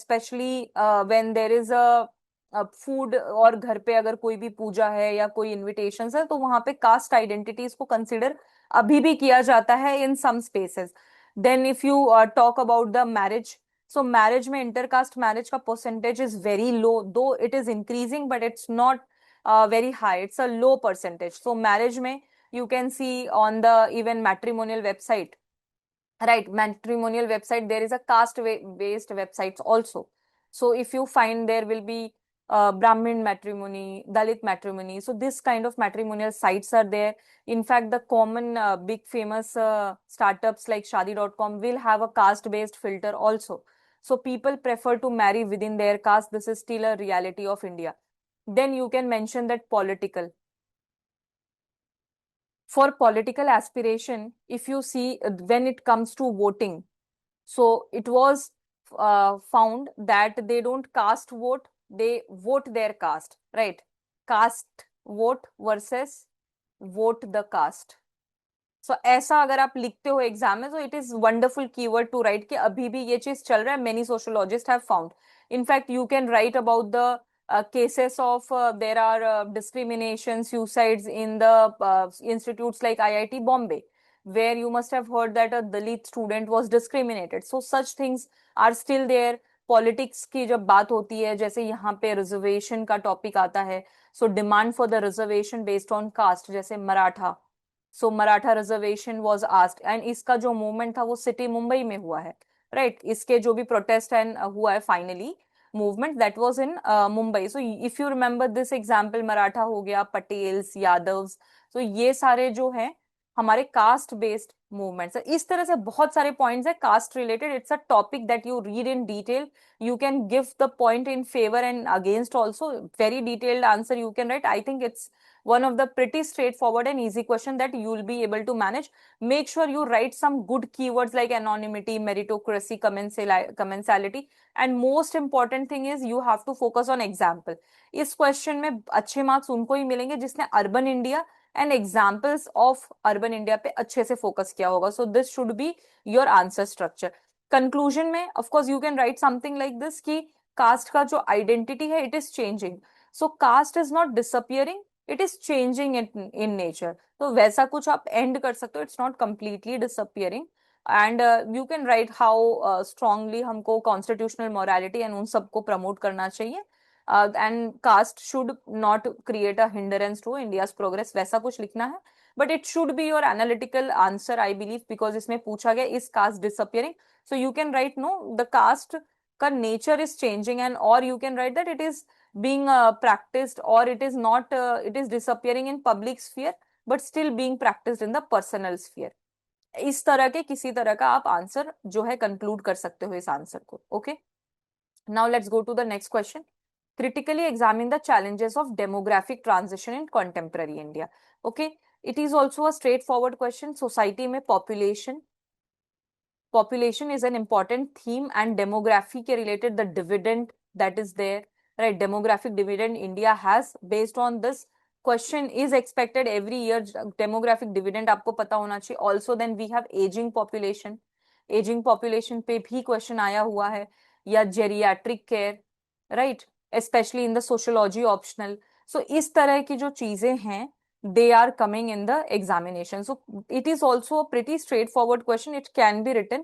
specially when there is a food, और घर पे अगर कोई भी पूजा है या कोई इनविटेशंस है तो वहां पे कास्ट आइडेंटिटीज को कंसिडर अभी भी किया जाता है in some spaces. Then if you talk about the marriage, so marriage में इंटरकास्ट मैरिज का percentage is very low, though it is increasing but it's not very high, it's a low percentage. So marriage में you can see on the even matrimonial website, right, matrimonial website, there is a caste based websites also. So if you find there will be Brahmin matrimony, Dalit matrimony, so this kind of matrimonial sites are there. In fact, the common big famous startups like Shadi.com will have a caste based filter also. So people prefer to marry within their caste, this is still a reality of India. Then you can mention that political. For political aspiration, if you see when it comes to voting, so it was found that they don't cast vote, they vote their caste, right? Caste vote versus vote the caste. So ऐसा अगर आप लिखते हो exam में, तो it is wonderful keyword to write कि अभी भी ये चीज चल रहा है. Many sociologists have found. In fact you can write about the cases of there are discrimination, suicides in the institutes like IIT Bombay, where you must have heard that a Dalit student was discriminated. So such things are still there. Politics की जब बात होती है, जैसे यहाँ पे reservation का topic आता है, so demand for the reservation based on caste, जैसे Maratha. So Maratha reservation was asked, and इसका जो मूवमेंट था वो सिटी मुंबई में हुआ है, राइट. इसके जो भी प्रोटेस्ट एंड हुआ है finally movement, that was in Mumbai. So if you remember this example, Maratha हो गया, पटेल्स, यादव्स, तो ये सारे जो है हमारे कास्ट बेस्ड मूवमेंट्स है. इस तरह से बहुत सारे पॉइंट्स है caste related. It's a topic that you read in detail. You can give the point in favor and against also. Very detailed answer you can write. I think it's one of the pretty straightforward and easy question that you will be able to manage. Make sure you write some good keywords like anonymity, meritocracy, commensality, and most important thing is you have to focus on example. इस question में अच्छे marks उनको ही मिलेंगे जिसने urban India and examples of urban India पे अच्छे से focus किया होगा. So this should be your answer structure. Conclusion में of course you can write something like this कि कास्ट का जो आइडेंटिटी है it is changing. So caste is not disappearing, it is changing in nature. तो वैसा कुछ आप end कर सकते हो. It's not completely disappearing. And you can write how strongly हमको कॉन्स्टिट्यूशनल मोरालिटी एंड उन सबको प्रमोट करना चाहिए. And caste should not create a hindrance to India's progress, वैसा कुछ लिखना है. But it should be your analytical answer I believe, because इसमें पूछा गया is caste disappearing. So you can write no, the caste ka nature is changing, and or you can write that it is being practiced, or it is not it is disappearing in public sphere but still being practiced in the personal sphere. इस तरह के किसी तरह का आप answer जो है conclude कर सकते हो इस आंसर को. Okay, now let's go to the next question. Critically examine the challenges of demographic transition in contemporary India. Okay, it is also a straightforward question. Society में population is an important theme, and demography के related the dividend that is there, right? Demographic dividend India has. Based on this question is expected every year. Demographic dividend आपको पता होना चाहिए. Also then we have aging population पे भी question आया हुआ है, या geriatric care, right? Especially in the sociology optional. So इस तरह की जो चीजें हैं they are coming in the examination. So it is also a pretty straightforward question. It can be written.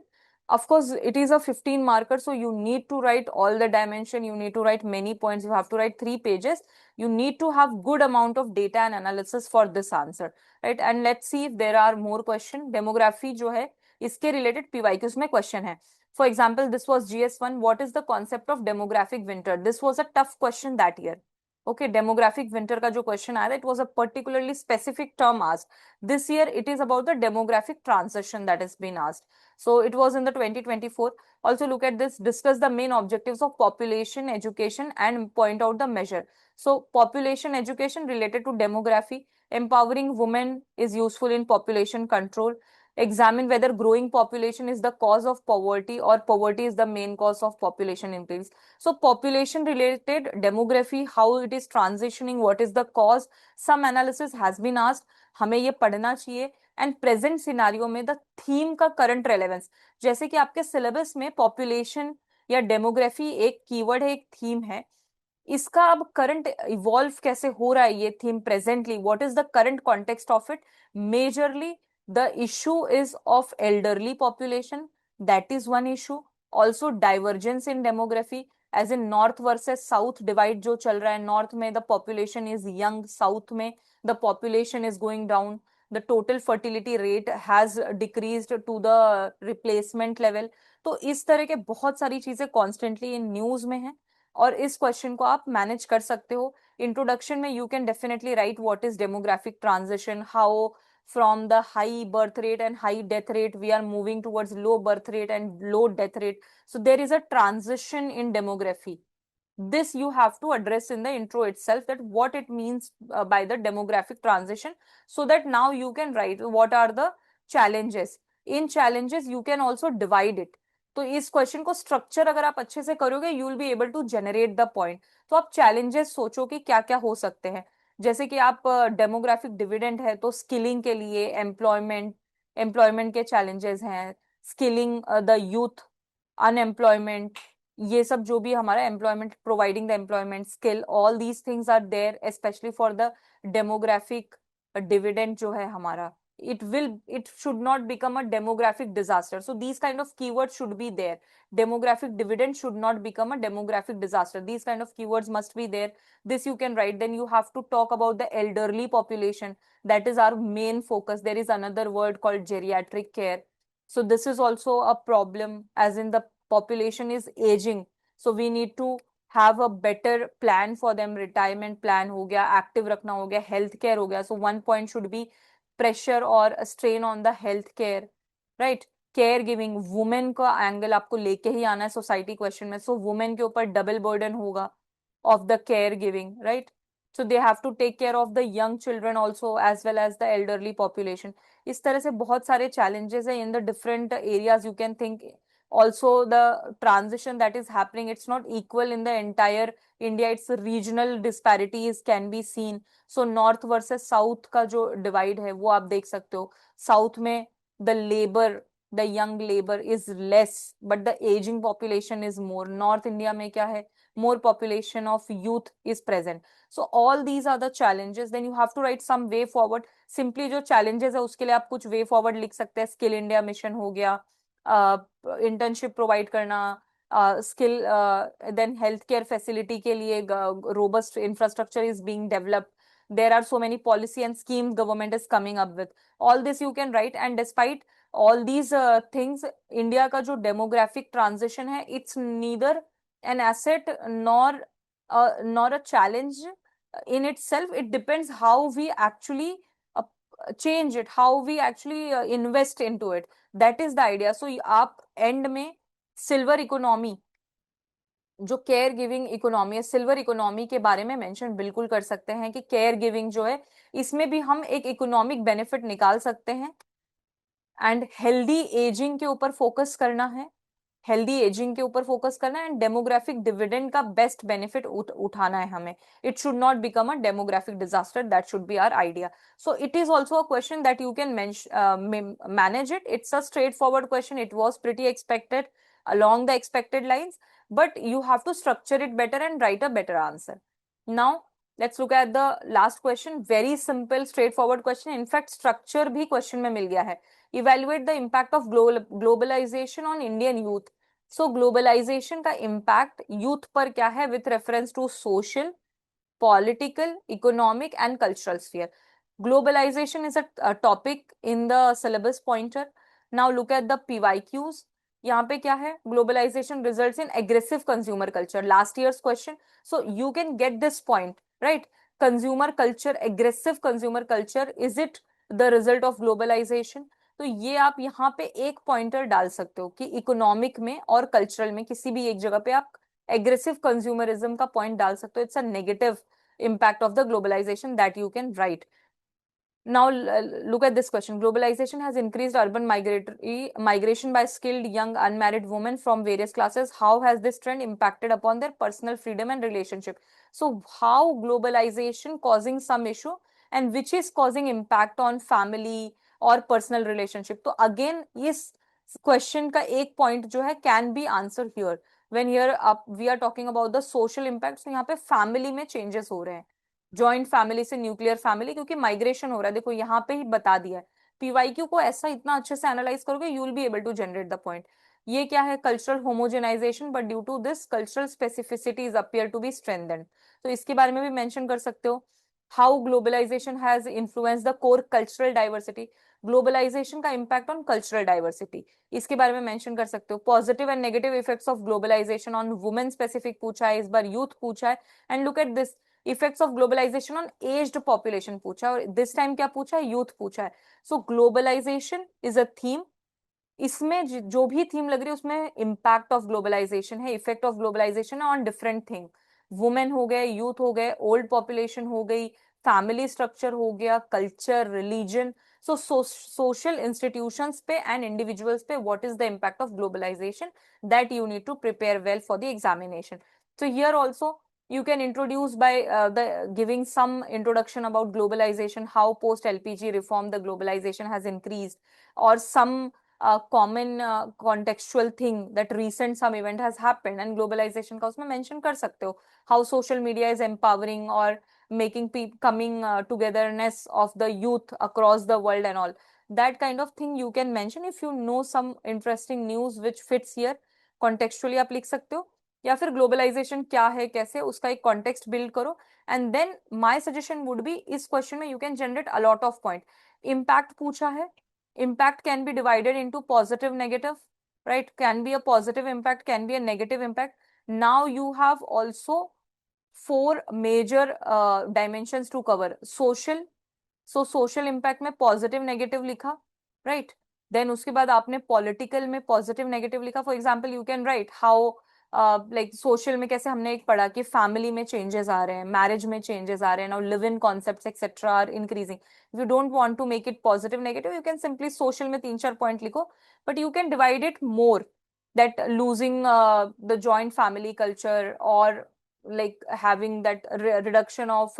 Of course, it is a 15 marker, so you need to write all the dimension. You need to write many points. You have to write 3 pages. You need to have good amount of data and analysis for this answer, right? And let's see if there are more question. Demography जो है इसके related PYQs में question है. For example, this was GS1. What is the concept of demographic winter? This was a tough question that year. Okay, demographic winter का जो question आया था, it was a particularly specific term asked. This year, it is about the demographic transition that has been asked. So it was in the 2024. Also look at this, discuss the main objectives of population education and point out the measure. So population education related to demography, empowering women is useful in population control. Examine whether growing population is the cause of poverty or poverty is the main cause of population increase. So population related demography, how it is transitioning, what is the cause, some analysis has been asked. हमें ये पढ़ना चाहिए. And present scenario में the theme का current relevance, जैसे कि आपके syllabus में पॉपुलेशन या डेमोग्राफी एक कीवर्ड है, एक थीम है. इसका अब करंट इवॉल्व कैसे हो रहा है ये theme presently, what is the current context of it. Majorly the issue is of elderly population, that is one issue. Also divergence in demography, as in north versus south divide जो चल रहा है. north में the population is young, south में the population is going down. The total fertility rate has decreased to the replacement level. तो इस तरह के बहुत सारी चीजें constantly in news में हैं, और इस क्वेश्चन को आप मैनेज कर सकते हो. इंट्रोडक्शन में you can definitely write what is demographic transition, how from the high birth rate and high death rate we are moving towards low birth rate and low death rate. So there is a transition in demography. This you have to address in the intro itself, that what it means by the demographic transition, so that now you can write what are the challenges. In challenges you can also divide it. तो इस question को structure अगर आप अच्छे से करोगे, you will be able to generate the point. तो आप चैलेंजेस सोचो कि क्या क्या हो सकते हैं. जैसे कि आप डेमोग्राफिक डिविडेंड है तो स्किलिंग के लिए एम्प्लॉयमेंट के चैलेंजेस हैं, स्किलिंग द यूथ, अनएम्प्लॉयमेंट, ये सब जो भी हमारा employment, providing the employment skill, all these things are there specially for the demographic dividend जो है हमारा. It should not become a demographic disaster. So these kind of keywords should be there. Demographic dividend should not become a demographic disaster. These kind of keywords must be there. This you can write. Then you have to talk about the elderly population. That is our main focus. There is another word called geriatric care. So this is also a problem, as in the population is aging. So we need to have a better plan for them. Retirement plan हो गया, active रखना हो गया, health care हो गया. So one point should be pressure or a strain on the health care, right? Care giving, women का angle आपको लेके ही आना है सोसाइटी क्वेश्चन में. सो वुमेन के ऊपर डबल बर्डन होगा of the caregiving, right? So they have to take care of the young children also as well as the elderly population. इस तरह से बहुत सारे challenges है in the different areas. You can think also the transition that is happening, it's not equal in the entire India. It's regional disparities can be seen. So north versus south का जो divide है वो आप देख सकते हो. South में the labor, the young labor is less, but the aging population is more. North India में क्या है, more population of youth is present. So all these are the challenges. Then you have to write some way forward. Simply जो challenges है उसके लिए आप कुछ way forward लिख सकते हैं. Skill India mission हो गया, internship provide करना, skill, then healthcare facility के लिए robust infrastructure is being developed. There are so many policy and schemes government is coming up with. All this you can write. And despite all these things, India का जो demographic transition है, it's neither an asset nor a challenge in itself. It depends how we actually change it, how we actually invest into it. That is the idea. So आप end में silver economy, जो care giving economy है, silver economy के बारे में mention बिल्कुल कर सकते हैं कि केयर गिविंग जो है इसमें भी हम एक इकोनॉमिक बेनिफिट निकाल सकते हैं. एंड हेल्दी एजिंग के ऊपर फोकस करना है, हेल्दी एजिंग के ऊपर फोकस करना है. एंड डेमोग्राफिक डिविडेंड का बेस्ट बेनिफिट उठाना है हमें. It should not become a demographic disaster. That should be our idea. So it is also a question that you can manage it. It's a straightforward question. It was pretty expected along the expected lines, but you have to structure it better and write a better answer. Now let's look at the last question. Very simple straightforward question. In fact structure भी question में मिल गया है. Evaluate the impact of globalization on Indian youth. So globalization का impact youth पर क्या है with reference to social, political, economic and cultural sphere. Globalization is a topic in the syllabus pointer. Now look at the PYQs. यहाँ पे क्या है, globalization results in aggressive consumer culture. Last year's question. So you can get this point, right? Consumer culture, aggressive consumer culture, is it the result of globalization? तो ये आप यहाँ पे एक पॉइंटर डाल सकते हो कि इकोनॉमिक में और कल्चरल में किसी भी एक जगह पे आप एग्रेसिव कंज्यूमरिज्म का पॉइंट डाल सकते हो. It's a negative impact of the globalization that you can write. Now look at this question. Globalization has increased urban migration by skilled young unmarried women from various classes. How has this trend impacted upon their personal freedom and relationship? So how globalization causing some issue and which is causing impact on family or personal relationship? तो again इस question का एक point जो है can be answered here. When here up we are talking about the social impact. So यहाँ पे family में changes हो रहे हैं, जॉइंट फैमिली से न्यूक्लियर फैमिली, क्योंकि माइग्रेशन हो रहा है. देखो यहाँ पे ही बता दिया है. पीवाईक्यू को ऐसा इतना अच्छे से एनालाइज करोगे, you will be able to generate the point. ये क्या है, cultural homogenisation, but due to this cultural specificities appear to be strengthened. तो इसके बारे में भी मेंशन कर सकते हो. How globalisation has influence the core cultural diversity. Globalisation का इम्पैक्ट ऑन कल्चरल डाइवर्सिटी, इसके बारे में मेंशन कर सकते हो. Positive and negative effects of globalisation on women specific पूछा है, इस बार यूथ पूछा है. And look at this, effects of globalisation on aged population पूछा है, और दिस टाइम क्या पूछा है, यूथ पूछा है. So globalization is a theme. इसमें जो भी थीम लग रही है उसमें इम्पैक्ट ऑफ ग्लोबलाइजेशन है, effect of globalisation on different thing. Women हो गए, यूथ हो गए, ओल्ड पॉपुलेशन हो गई, फैमिली स्ट्रक्चर हो गया, culture, religion. So social institutions पे एंड इंडिविजुअल्स पे what is the impact of globalization, that you need to prepare well for the examination. So here also You can introduce by giving some introduction about globalization, how post LPG reform the globalization has increased, or some common contextual thing that recent some event has happened and globalization का उसमें mention कर सकते हो, how social media is empowering or making people coming togetherness of the youth across the world and all. That kind of thing you can mention if you know some interesting news which fits here. Contextually आप लिख सकते हो, या फिर globalisation क्या है, कैसे, उसका एक कॉन्टेक्स्ट बिल्ड करो. And then my suggestion would be, इस क्वेश्चन में you can generate a lot of point. Impact पूछा है, impact can be divided into positive, negative, right? Can be a positive impact, can be a negative impact. Now you have also four major dimensions to cover. Social, so social impact में positive, negative लिखा, right? Then उसके बाद आपने political में positive, negative लिखा. For example, you can write how like social में कैसे हमने एक पढ़ा कि family में changes आ रहे हैं, marriage में changes आ रहे हैं, now live-in concepts etc are increasing. If you don't want to make it positive, negative, you can simply social में 3-4 point लिखो, but you can divide it more, that losing the joint family culture, or like having that reduction of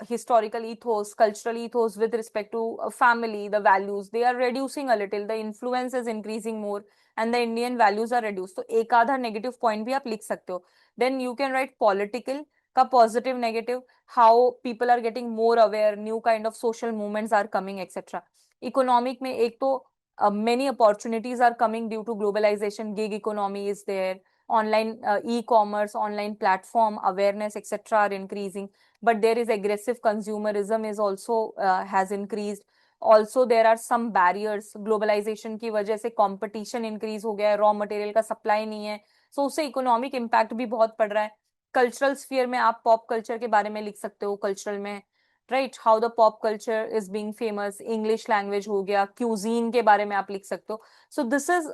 historical ethos, cultural ethos with respect to family, the values, they are reducing a little, the influence is increasing more, and the Indian values are reduced. तो एक आधा negative point भी आप लिख सकते हो. Then you can write political का positive, negative, how people are getting more aware, new kind of social movements are coming, etc. Economic में एक तो many opportunities are coming due to globalization, gig economy is there, online e-commerce, online platform awareness, etc. are increasing, but there is aggressive consumerism is also has increased. Also there are some barriers, globalization की वजह से competition increase हो गया है, raw material का supply नहीं है, so उससे economic impact भी बहुत पड़ रहा है. Cultural sphere में आप pop culture के बारे में लिख सकते हो, cultural में, right? How the pop culture is being famous, English language हो गया, cuisine के बारे में आप लिख सकते हो. So this is,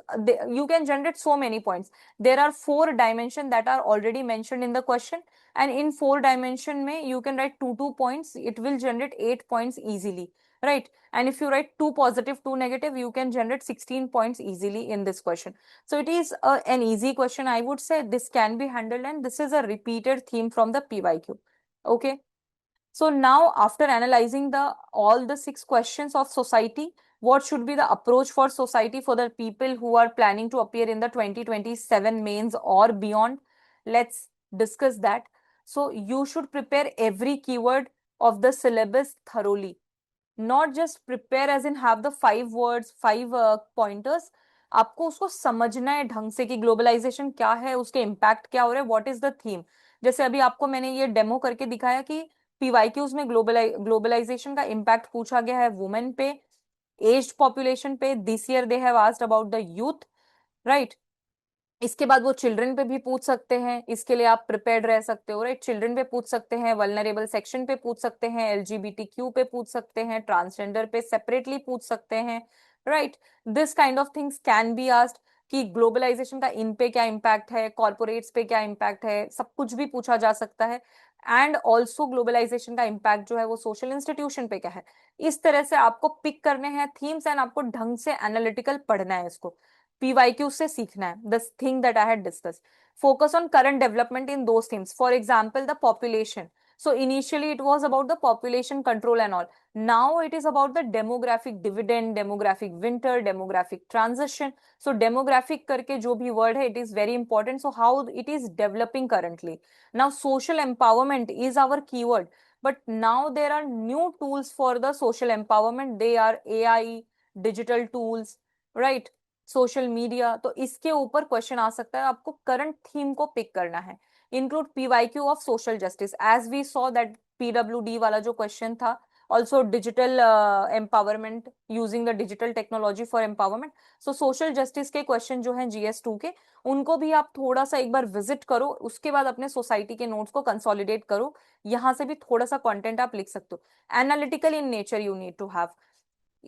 you can generate so many points. There are 4 dimensions that are already mentioned in the question, and in 4 dimension में you can write 2 points, it will generate 8 points easily, right? And if you write 2 positive, 2 negative, you can generate 16 points easily in this question. So it is an easy question, I would say. This can be handled, and this is a repeated theme from the PYQ. Okay. So now after analyzing all the 6 questions of society, what should be the approach for society for the people who are planning to appear in the 2027 mains or beyond? Let's discuss that. So you should prepare every keyword of the syllabus thoroughly. Not just prepare as in have the 5 words, 5 pointers. आपको उसको समझना है ढंग से कि globalisation क्या है, उसके इम्पैक्ट क्या हो रहे हैं, व्हाट इज द थीम. जैसे अभी आपको मैंने ये डेमो करके दिखाया कि पीवाईक्यूज में ग्लोबलाइजेशन का इम्पैक्ट पूछा गया है वुमेन पे, एज्ड पॉपुलेशन पे. This year they have asked about the youth, right? इसके बाद वो चिल्ड्रन पे भी पूछ सकते हैं, इसके लिए आप प्रिपेयर्ड रह सकते हो, राइट? चिल्ड्रन पे पूछ सकते हैं, वल्नरेबल सेक्शन पे पूछ सकते हैं, LGBTQ पे पूछ सकते हैं, ट्रांसजेंडर पे सेपरेटली पूछ सकते हैं, right? This kind of things can be asked कि ग्लोबलाइजेशन का इन पे क्या इम्पैक्ट है, कॉर्पोरेट्स पे क्या इम्पैक्ट है, सब कुछ भी पूछा जा सकता है. एंड ऑल्सो ग्लोबलाइजेशन का इम्पैक्ट जो है वो सोशल इंस्टीट्यूशन पे क्या है. इस तरह से आपको पिक करने हैं थीम्स, एंड आपको ढंग से एनालिटिकल पढ़ना है इसको. PYQ से सीखना है. The thing that I had discussed. Focus on current development in those themes. For example, the population. So initially it was about the population control and all. Now it is about the demographic dividend, demographic winter, demographic transition. So demographic करके जो भी word है, it is very important. So how it is developing currently. Now social empowerment is our keyword. But now there are new tools for the social empowerment. They are AI, digital tools, right? Social media. तो इसके ऊपर question आ सकता है, आपको current theme को pick करना है. Include PYQ of social justice, as we saw that PWD वाला जो क्वेश्चन था, also digital empowerment, using the digital technology for empowerment. So social justice के क्वेश्चन जो हैं GS2 के, उनको भी आप थोड़ा सा एक बार विजिट करो, उसके बाद अपने सोसाइटी के नोट्स को कंसोलिडेट करो, यहाँ से भी थोड़ा सा कंटेंट आप लिख सकते हो. Analytical in nature you need to have.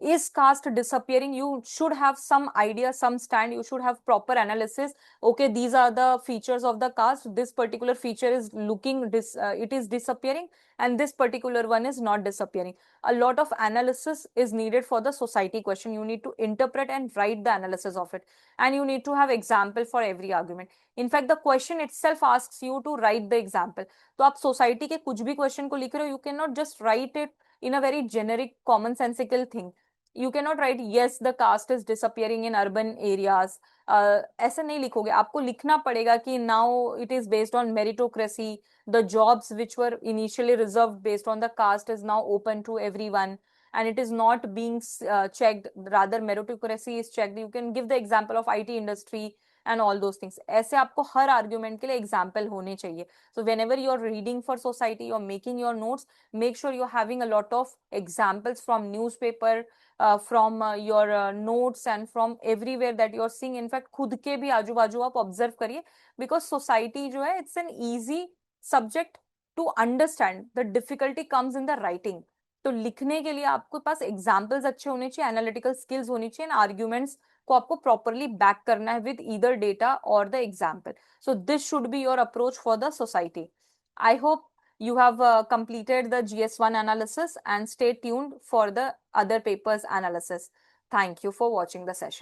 is caste disappearing? You should have some idea, some stand, you should have proper analysis. Okay, these are the features of the caste, this particular feature is it is disappearing, and this particular one is not disappearing. A lot of analysis is needed for the society question. You need to interpret and write the analysis of it, and you need to have example for every argument. In fact, the question itself asks you to write the example. तो आप society के कुछ भी question को लिख रहे हो, you cannot just write it in a very generic commonsensical thing. You cannot write yes the caste is disappearing in urban areas. ऐसे नहीं लिखोगे, आपको लिखना पड़ेगा कि now it is based on meritocracy, the jobs which were initially reserved based on the caste is now open to everyone, and it is not being checked, rather meritocracy is checked. You can give the example of IT industry and all those things. ऐसे आपको हर argument के लिए example होने चाहिए. So whenever you are reading for society or making your notes, make sure you're having a lot of examples from newspaper, from your notes and from everywhere that you're seeing. In fact, खुद के भी आजू बाजू आप observe करिए, because society जो है, it's an easy subject to understand. The difficulty comes in the writing. तो लिखने के लिए आपके पास एग्जाम्पल्स अच्छे होने चाहिए, एनालिटिकल स्किल्स होनी चाहिए, एंड आर्ग्यूमेंट्स को आपको प्रॉपरली बैक करना है विद ईदर डेटा और the example. So this should be your approach for the society. I hope you have completed the GS1 analysis, and stay tuned for the other papers analysis. Thank you for watching the session.